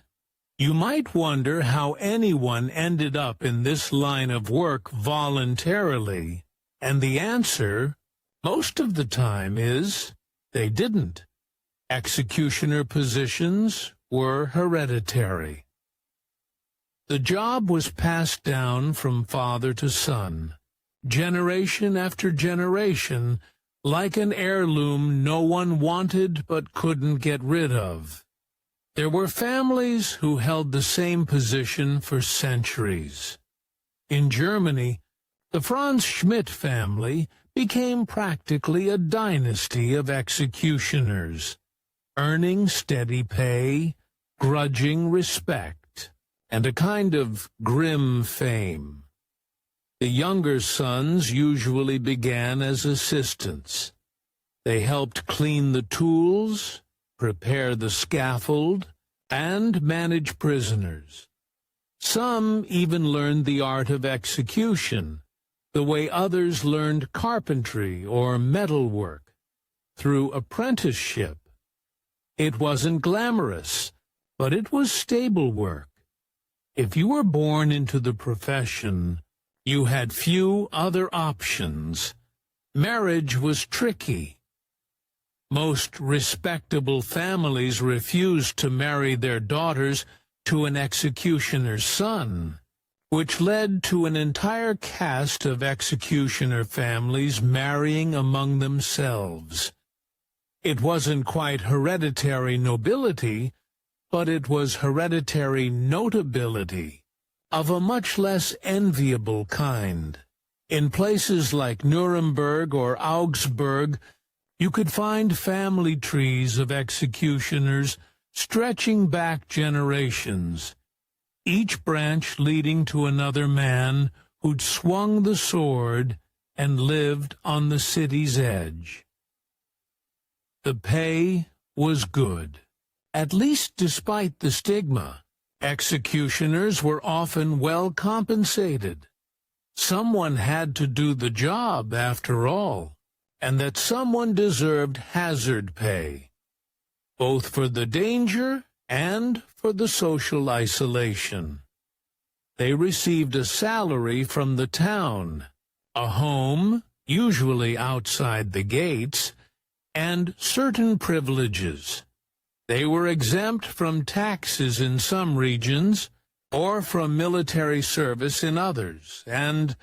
A: You might wonder how anyone ended up in this line of work voluntarily, and the answer, most of the time, is they didn't. Executioner positions were hereditary. The job was passed down from father to son, generation after generation, like an heirloom no one wanted but couldn't get rid of. There were families who held the same position for centuries. In Germany, the Franz Schmidt family became practically a dynasty of executioners, earning steady pay, grudging respect, and a kind of grim fame. The younger sons usually began as assistants. They helped clean the tools, prepare the scaffold, and manage prisoners. Some even learned the art of execution, the way others learned carpentry or metalwork, through apprenticeship. It wasn't glamorous, but it was stable work. If you were born into the profession, you had few other options. Marriage was tricky. Most respectable families refused to marry their daughters to an executioner's son, which led to an entire caste of executioner families marrying among themselves. It wasn't quite hereditary nobility, but it was hereditary notability, of a much less enviable kind. In places like Nuremberg or Augsburg, you could find family trees of executioners stretching back generations, each branch leading to another man who'd swung the sword and lived on the city's edge. The pay was good, at least despite the stigma. Executioners were often well compensated. Someone had to do the job, after all, and that someone deserved hazard pay, both for the danger and for the social isolation. They received a salary from the town, a home, usually outside the gates, and certain privileges. They were exempt from taxes in some regions, or from military service in others, and,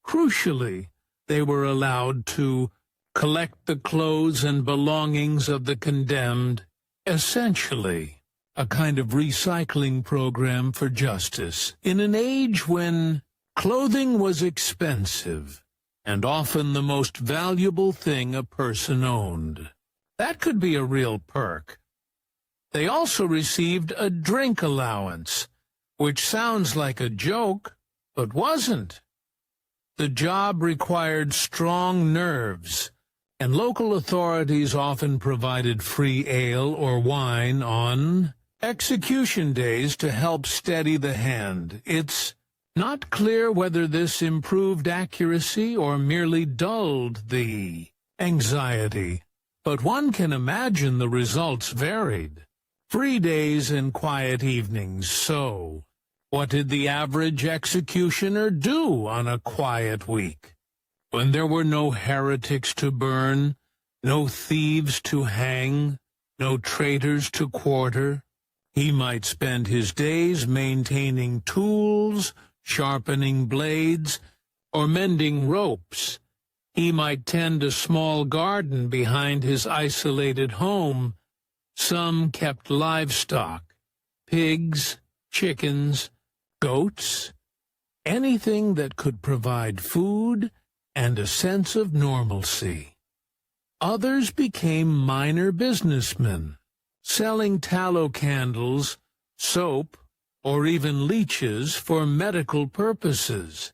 A: crucially, they were allowed to collect the clothes and belongings of the condemned, essentially a kind of recycling program for justice, in an age when clothing was expensive and often the most valuable thing a person owned. That could be a real perk. They also received a drink allowance, which sounds like a joke, but wasn't. The job required strong nerves, and local authorities often provided free ale or wine on execution days to help steady the hand. It's not clear whether this improved accuracy or merely dulled the anxiety, but one can imagine the results varied. Free days and quiet evenings, so what did the average executioner do on a quiet week? When there were no heretics to burn, no thieves to hang, no traitors to quarter, he might spend his days maintaining tools, sharpening blades, or mending ropes. He might tend a small garden behind his isolated home. Some kept livestock, pigs, chickens, goats, anything that could provide food and a sense of normalcy. Others became minor businessmen, selling tallow candles, soap, or even leeches for medical purposes.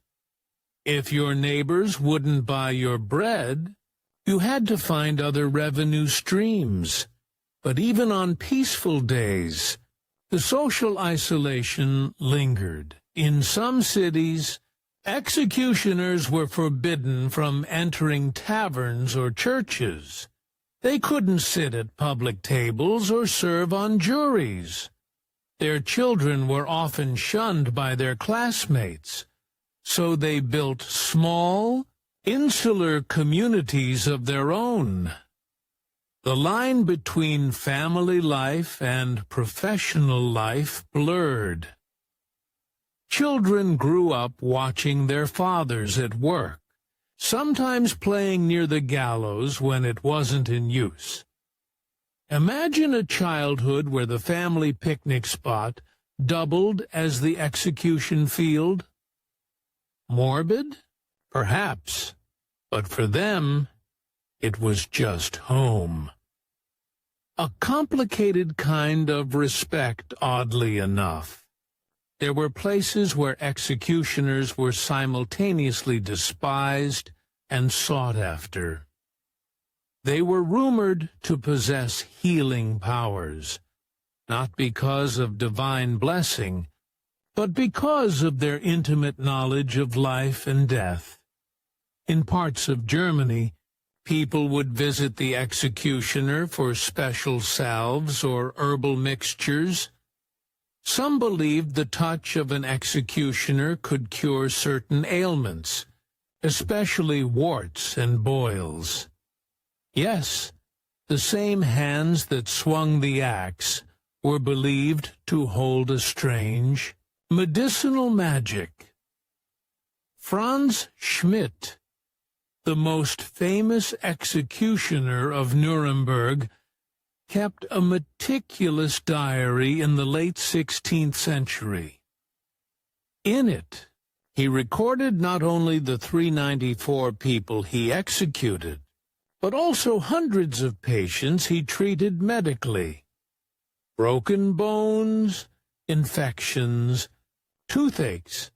A: If your neighbors wouldn't buy your bread, you had to find other revenue streams. But even on peaceful days, the social isolation lingered. In some cities, Executioners were forbidden from entering taverns or churches. They couldn't sit at public tables or serve on juries. Their children were often shunned by their classmates, so they built small, insular communities of their own. The line between family life and professional life blurred. Children grew up watching their fathers at work, sometimes playing near the gallows when it wasn't in use. Imagine a childhood where the family picnic spot doubled as the execution field. Morbid? Perhaps, but for them, it was just home. A complicated kind of respect, oddly enough. There were places where executioners were simultaneously despised and sought after. They were rumored to possess healing powers, not because of divine blessing, but because of their intimate knowledge of life and death. In parts of Germany, people would visit the executioner for special salves or herbal mixtures. Some believed the touch of an executioner could cure certain ailments, especially warts and boils. Yes, the same hands that swung the axe were believed to hold a strange, medicinal magic. Franz Schmidt, the most famous executioner of Nuremberg, kept a meticulous diary in the late 16th century. In it, he recorded not only the 394 people he executed, but also hundreds of patients he treated medically. Broken bones, infections, toothaches.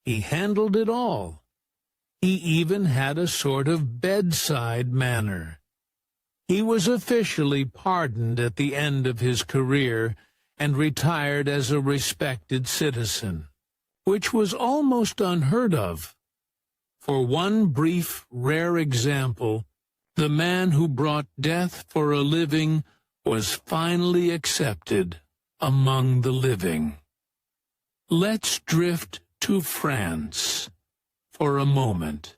A: He handled it all. He even had a sort of bedside manner. He was officially pardoned at the end of his career and retired as a respected citizen, which was almost unheard of. For one brief, rare example, the man who brought death for a living was finally accepted among the living. Let's drift to France for a moment.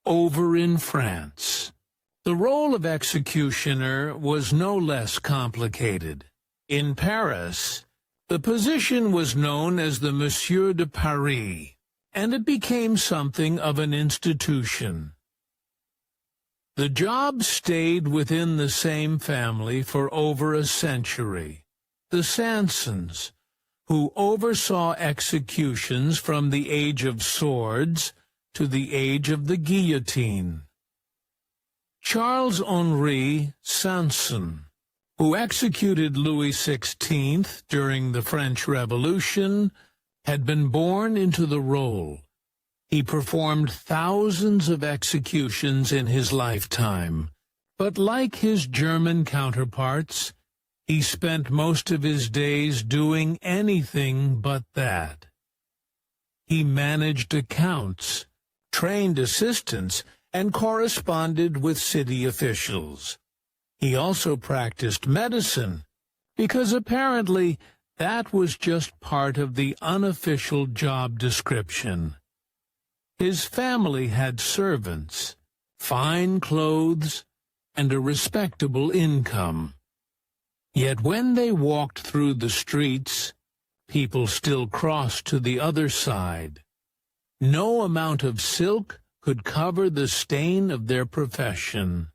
A: Over in France, the role of executioner was no less complicated. In Paris, the position was known as the Monsieur de Paris, and it became something of an institution. The job stayed within the same family for over a century, the Sansons, who oversaw executions from the age of swords to the age of the guillotine. Charles-Henri Sanson, who executed Louis XVI during the French Revolution, had been born into the role. He performed thousands of executions in his lifetime, but like his German counterparts, he spent most of his days doing anything but that. He managed accounts, trained assistants, and corresponded with city officials. He also practiced medicine, because apparently that was just part of the unofficial job description. His family had servants, fine clothes, and a respectable income. Yet when they walked through the streets, people still crossed to the other side. No amount of silk could cover the stain of their profession.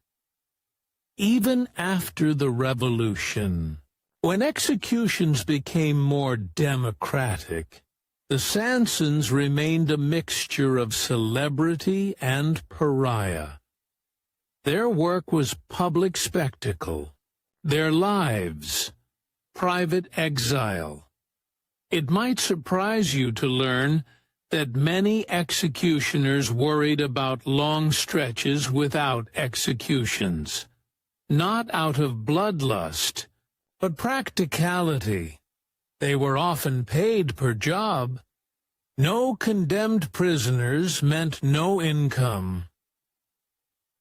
A: Even after the Revolution, when executions became more democratic, the Sansons remained a mixture of celebrity and pariah. Their work was public spectacle, their lives, private exile. It might surprise you to learn that many executioners worried about long stretches without executions, not out of bloodlust, but practicality. They were often paid per job. No condemned prisoners meant no income.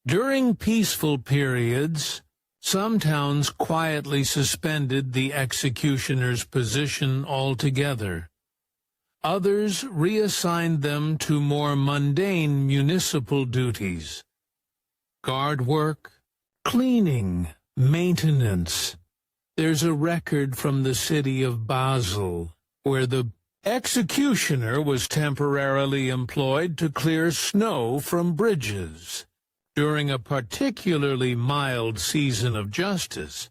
A: During peaceful periods, some towns quietly suspended the executioner's position altogether. Others reassigned them to more mundane municipal duties: guard work, cleaning, maintenance. There's a record from the city of Basel where the executioner was temporarily employed to clear snow from bridges during a particularly mild season of justice.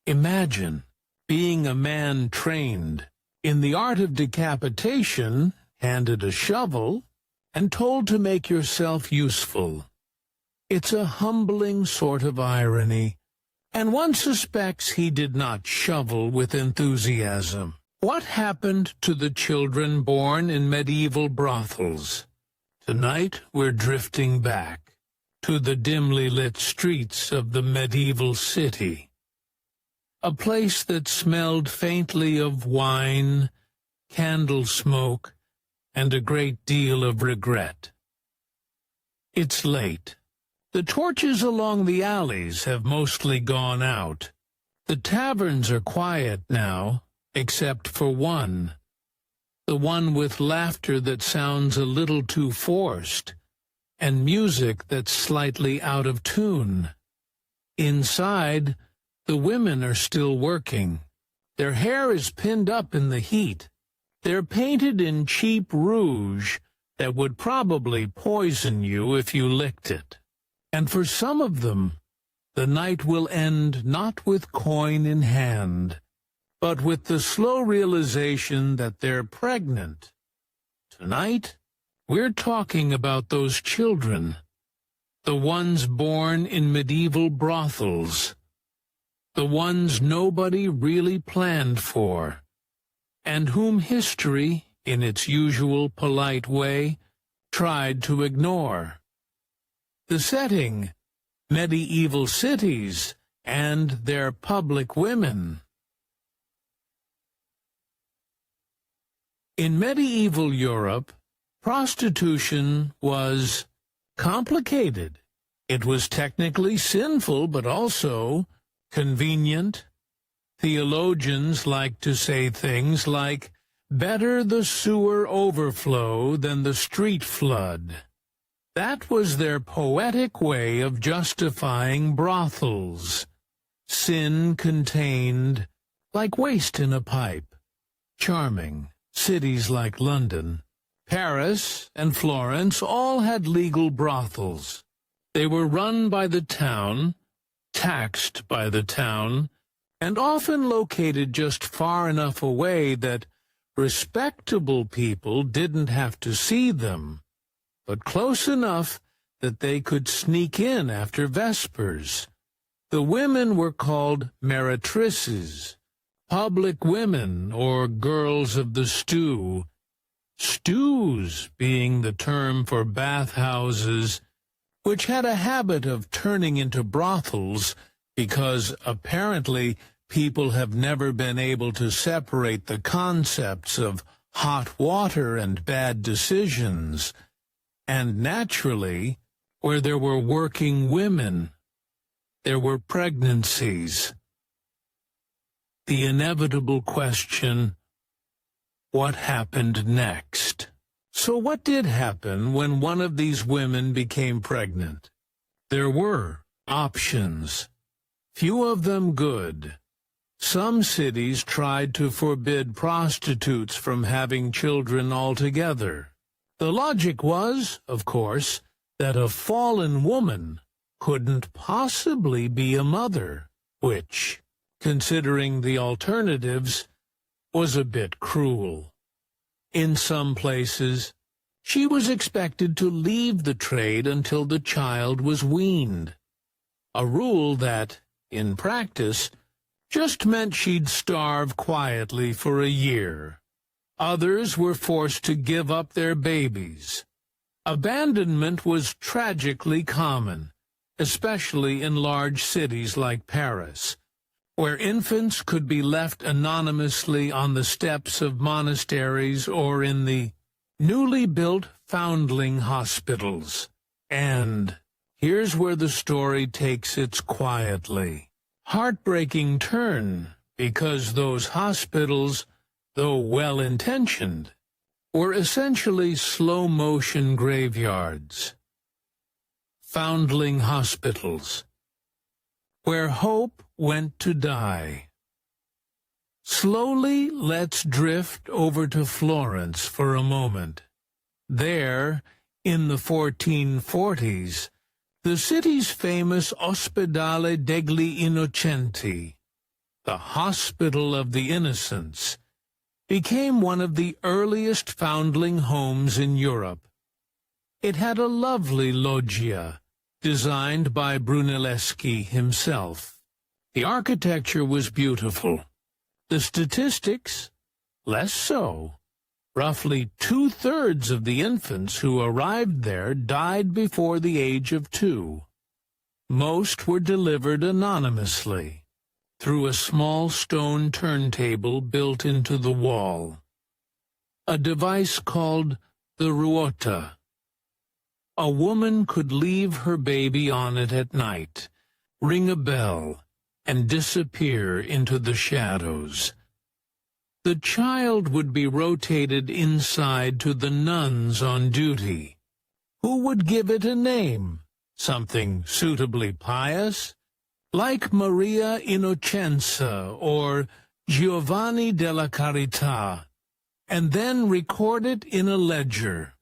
A: Imagine being a man trained in the art of decapitation, handed a shovel, and told to make yourself useful. It's a humbling sort of irony, and one suspects he did not shovel with enthusiasm. What happened to the children born in medieval brothels? Tonight we're drifting back to the dimly lit streets of the medieval city, a place that smelled faintly of wine, candle smoke, and a great deal of regret. It's late. The torches along the alleys have mostly gone out. The taverns are quiet now, except for one, the one with laughter that sounds a little too forced, and music that's slightly out of tune. Inside, the women are still working. Their hair is pinned up in the heat. They're painted in cheap rouge that would probably poison you if you licked it. And for some of them, the night will end not with coin in hand, but with the slow realization that they're pregnant. Tonight, we're talking about those children, the ones born in medieval brothels, the ones nobody really planned for, and whom history, in its usual polite way, tried to ignore. The setting: medieval cities and their public women. In medieval Europe, prostitution was complicated. It was technically sinful, but also convenient. Theologians like to say things like, "Better the sewer overflow than the street flood." That was their poetic way of justifying brothels. Sin contained, like waste in a pipe. Charming. Cities like London, Paris, and Florence all had legal brothels. They were run by the town, taxed by the town, and often located just far enough away that respectable people didn't have to see them, but close enough that they could sneak in after vespers. The women were called meretrices, public women, or girls of the stew, stews being the term for bathhouses, which had a habit of turning into brothels because apparently people have never been able to separate the concepts of hot water and bad decisions. And naturally, where there were working women, there were pregnancies. The inevitable question: what happened next? So what did happen when one of these women became pregnant? There were options, few of them good. Some cities tried to forbid prostitutes from having children altogether. The logic was, of course, that a fallen woman couldn't possibly be a mother, which, considering the alternatives, was a bit cruel. In some places, she was expected to leave the trade until the child was weaned, a rule that, in practice, just meant she'd starve quietly for a year. Others were forced to give up their babies. Abandonment was tragically common, especially in large cities like Paris. where infants could be left anonymously on the steps of monasteries or in the newly built foundling hospitals. And here's where the story takes its quietly heartbreaking turn, because those hospitals, though well-intentioned, were essentially slow-motion graveyards. Foundling hospitals, where hope went to die. Slowly, let's drift over to Florence for a moment. There, in the 1440s, the city's famous Ospedale degli Innocenti, the Hospital of the Innocents, became one of the earliest foundling homes in Europe. It had a lovely loggia, designed by Brunelleschi himself. The architecture was beautiful. The statistics, less so. Roughly 2/3 of the infants who arrived there died before the age of 2. Most were delivered anonymously, through a small stone turntable built into the wall, a device called the ruota. A woman could leave her baby on it at night, ring a bell, and disappear into the shadows. The child would be rotated inside to the nuns on duty, who would give it a name, something suitably pious, like Maria Innocenza or Giovanni della Carità, and then record it in a ledger.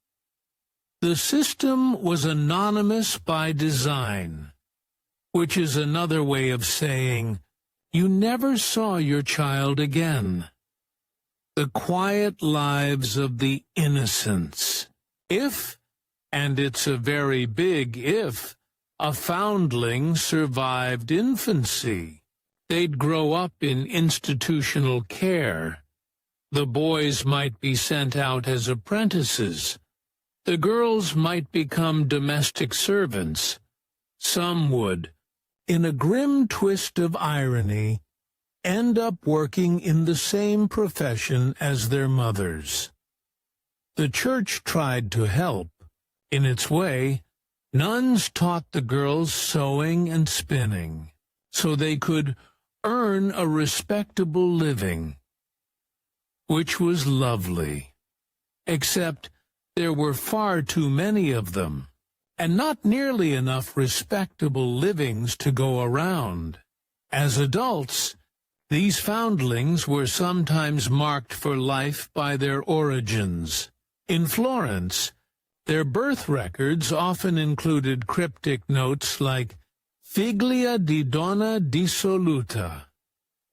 A: The system was anonymous by design, which is another way of saying you never saw your child again. The quiet lives of the innocents. If, and it's a very big if, a foundling survived infancy, they'd grow up in institutional care. The boys might be sent out as apprentices. The girls might become domestic servants. Some would, in a grim twist of irony, end up working in the same profession as their mothers. The church tried to help. In its way, nuns taught the girls sewing and spinning, so they could earn a respectable living, which was lovely. Except there were far too many of them, and not nearly enough respectable livings to go around. As adults, these foundlings were sometimes marked for life by their origins. In Florence, their birth records often included cryptic notes like figlia di donna dissoluta,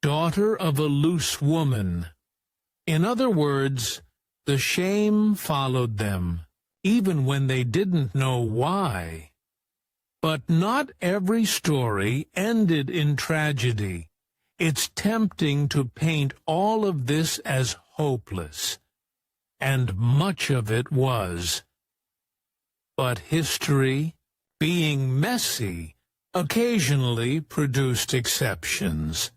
A: daughter of a loose woman. In other words, the shame followed them, even when they didn't know why. But not every story ended in tragedy. It's tempting to paint all of this as hopeless, and much of it was. But history, being messy, occasionally produced exceptions.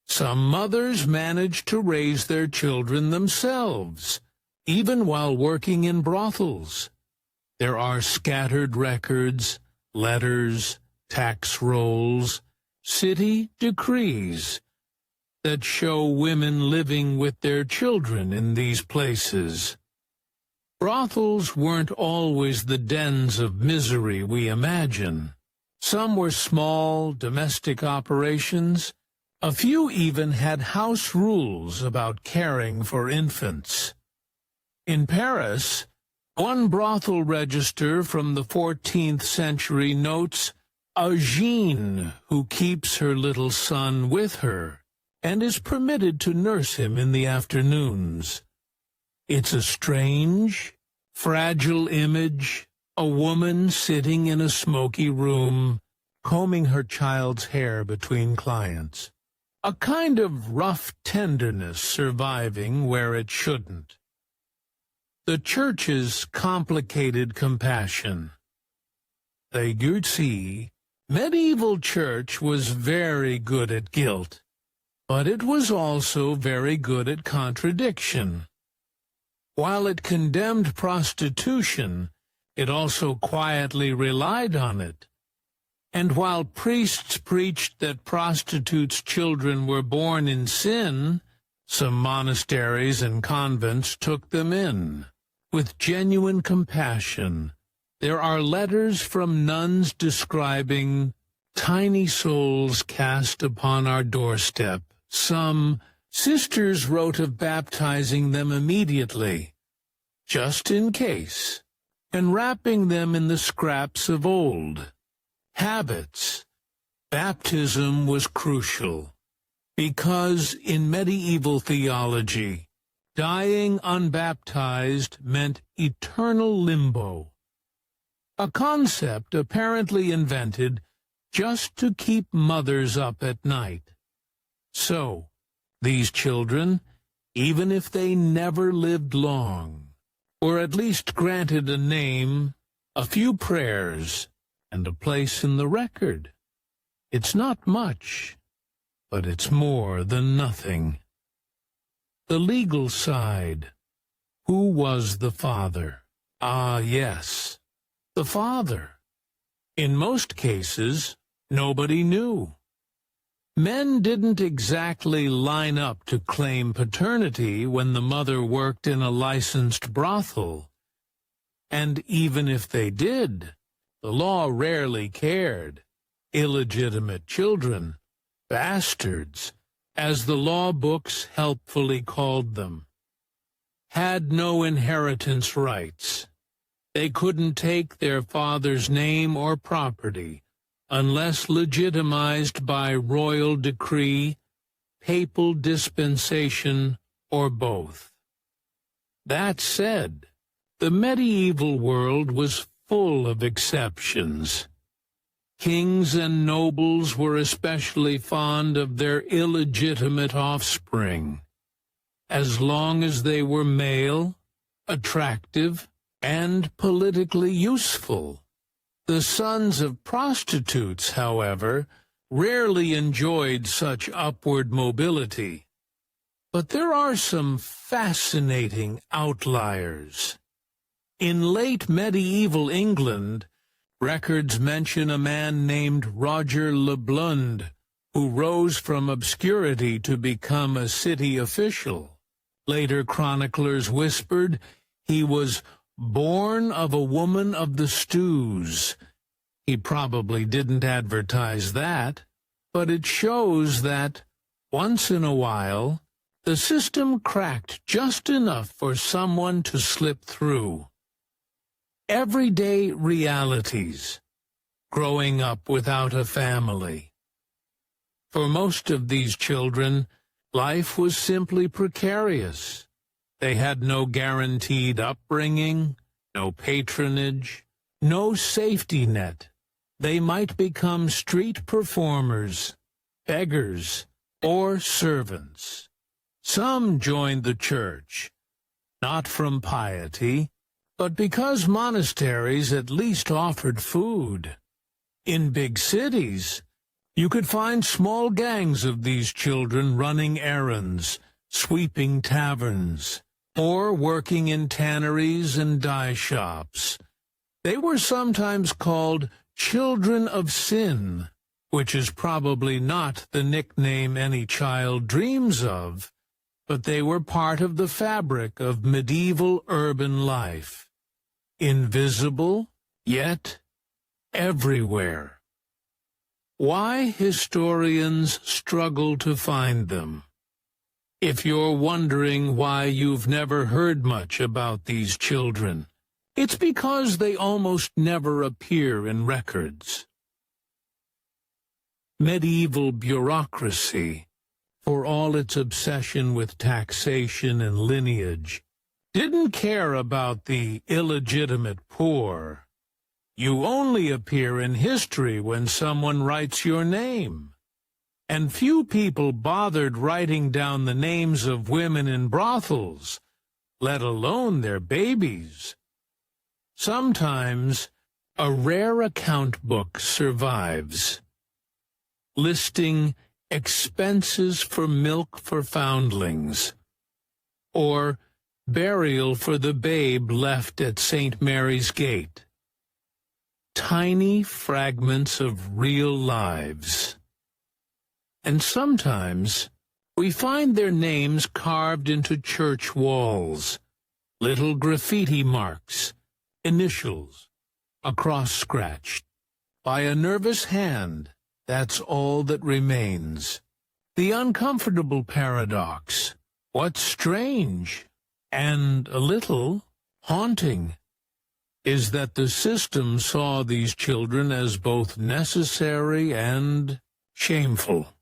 A: Some mothers managed to raise their children themselves, even while working in brothels. There are scattered records, letters, tax rolls, city decrees that show women living with their children in these places. Brothels weren't always the dens of misery we imagine. Some were small, domestic operations. A few even had house rules about caring for infants. In Paris, one brothel register from the 14th century notes a Jean who keeps her little son with her and is permitted to nurse him in the afternoons. It's a strange, fragile image, a woman sitting in a smoky room, combing her child's hair between clients. A kind of rough tenderness surviving where it shouldn't. The church's complicated compassion. The Guzzi Medieval church was very good at guilt, but it was also very good at contradiction. While it condemned prostitution, it also quietly relied on it. And while priests preached that prostitutes' children were born in sin, some monasteries and convents took them in. With genuine compassion, there are letters from nuns describing tiny souls cast upon our doorstep. Some sisters wrote of baptizing them immediately, just in case, and wrapping them in the scraps of old habits. Baptism was crucial, because in medieval theology, dying unbaptized meant eternal limbo, a concept apparently invented just to keep mothers up at night. So, these children, even if they never lived long, were at least granted a name, a few prayers, and a place in the record. It's not much, but it's more than nothing. The legal side. Who was the father? Ah, yes, the father. In most cases, nobody knew. Men didn't exactly line up to claim paternity when the mother worked in a licensed brothel. And even if they did, the law rarely cared. Illegitimate children, bastards, as the law books helpfully called them, had no inheritance rights. They couldn't take their father's name or property unless legitimized by royal decree, papal dispensation, or both. That said, the medieval world was full of exceptions. Kings and nobles were especially fond of their illegitimate offspring, as long as they were male, attractive, and politically useful. The sons of prostitutes, however, rarely enjoyed such upward mobility. But there are some fascinating outliers. In late medieval England, records mention a man named Roger Le Blund, who rose from obscurity to become a city official. Later chroniclers whispered he was born of a woman of the stews. He probably didn't advertise that, but it shows that, once in a while, the system cracked just enough for someone to slip through. Everyday realities. Growing up without a family. For most of these children, life was simply precarious. They had no guaranteed upbringing, no patronage, no safety net. They might become street performers, beggars, or servants. Some joined the church, not from piety, but because monasteries at least offered food. In big cities, you could find small gangs of these children running errands, sweeping taverns, or working in tanneries and dye shops. They were sometimes called children of sin, which is probably not the nickname any child dreams of, but they were part of the fabric of medieval urban life. Invisible, yet everywhere. Why historians struggle to find them? If you're wondering why you've never heard much about these children, it's because they almost never appear in records. Medieval bureaucracy, for all its obsession with taxation and lineage, didn't care about the illegitimate poor. You only appear in history when someone writes your name. And few people bothered writing down the names of women in brothels, let alone their babies. Sometimes A rare account book survives, listing expenses for milk for foundlings, or burial for the babe left at St. Mary's Gate. Tiny fragments of real lives. And sometimes we find their names carved into church walls, little graffiti marks, initials, a cross scratched. By a nervous hand, that's all that remains. The uncomfortable paradox, what's strange, and a little haunting, is that the system saw these children as both necessary and shameful.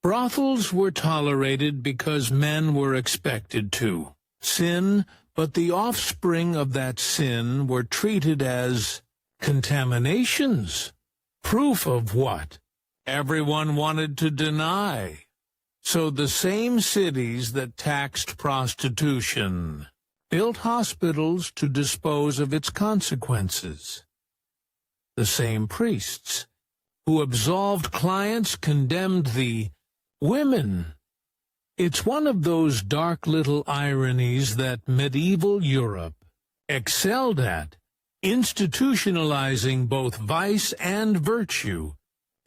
A: Brothels were tolerated because men were expected to sin, but the offspring of that sin were treated as contaminations. Proof of what everyone wanted to deny. So the same cities that taxed prostitution built hospitals to dispose of its consequences. The same priests who absolved clients condemned the women. It's one of those dark little ironies that medieval Europe excelled at, institutionalizing both vice and virtue,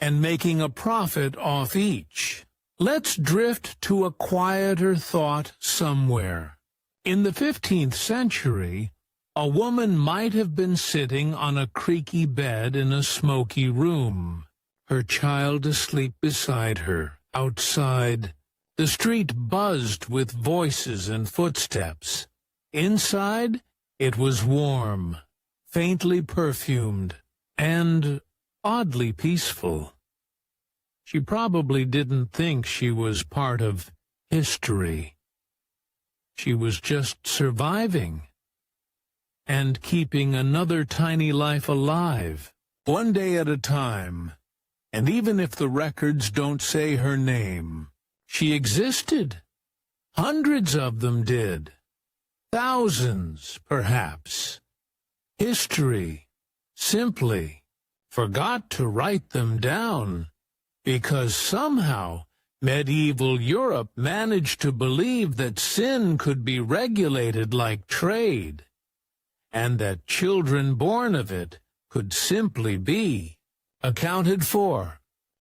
A: and making a profit off each. Let's drift to a quieter thought somewhere. In the 15th century, a woman might have been sitting on a creaky bed in a smoky room, her child asleep beside her. Outside, the street buzzed with voices and footsteps. Inside, it was warm, faintly perfumed, and oddly peaceful. She probably didn't think she was part of history. She was just surviving and keeping another tiny life alive, one day at a time. And even if the records don't say her name, she existed. Hundreds of them did. Thousands, perhaps. History simply forgot to write them down because somehow medieval Europe managed to believe that sin could be regulated like trade, and that children born of it could simply be accounted for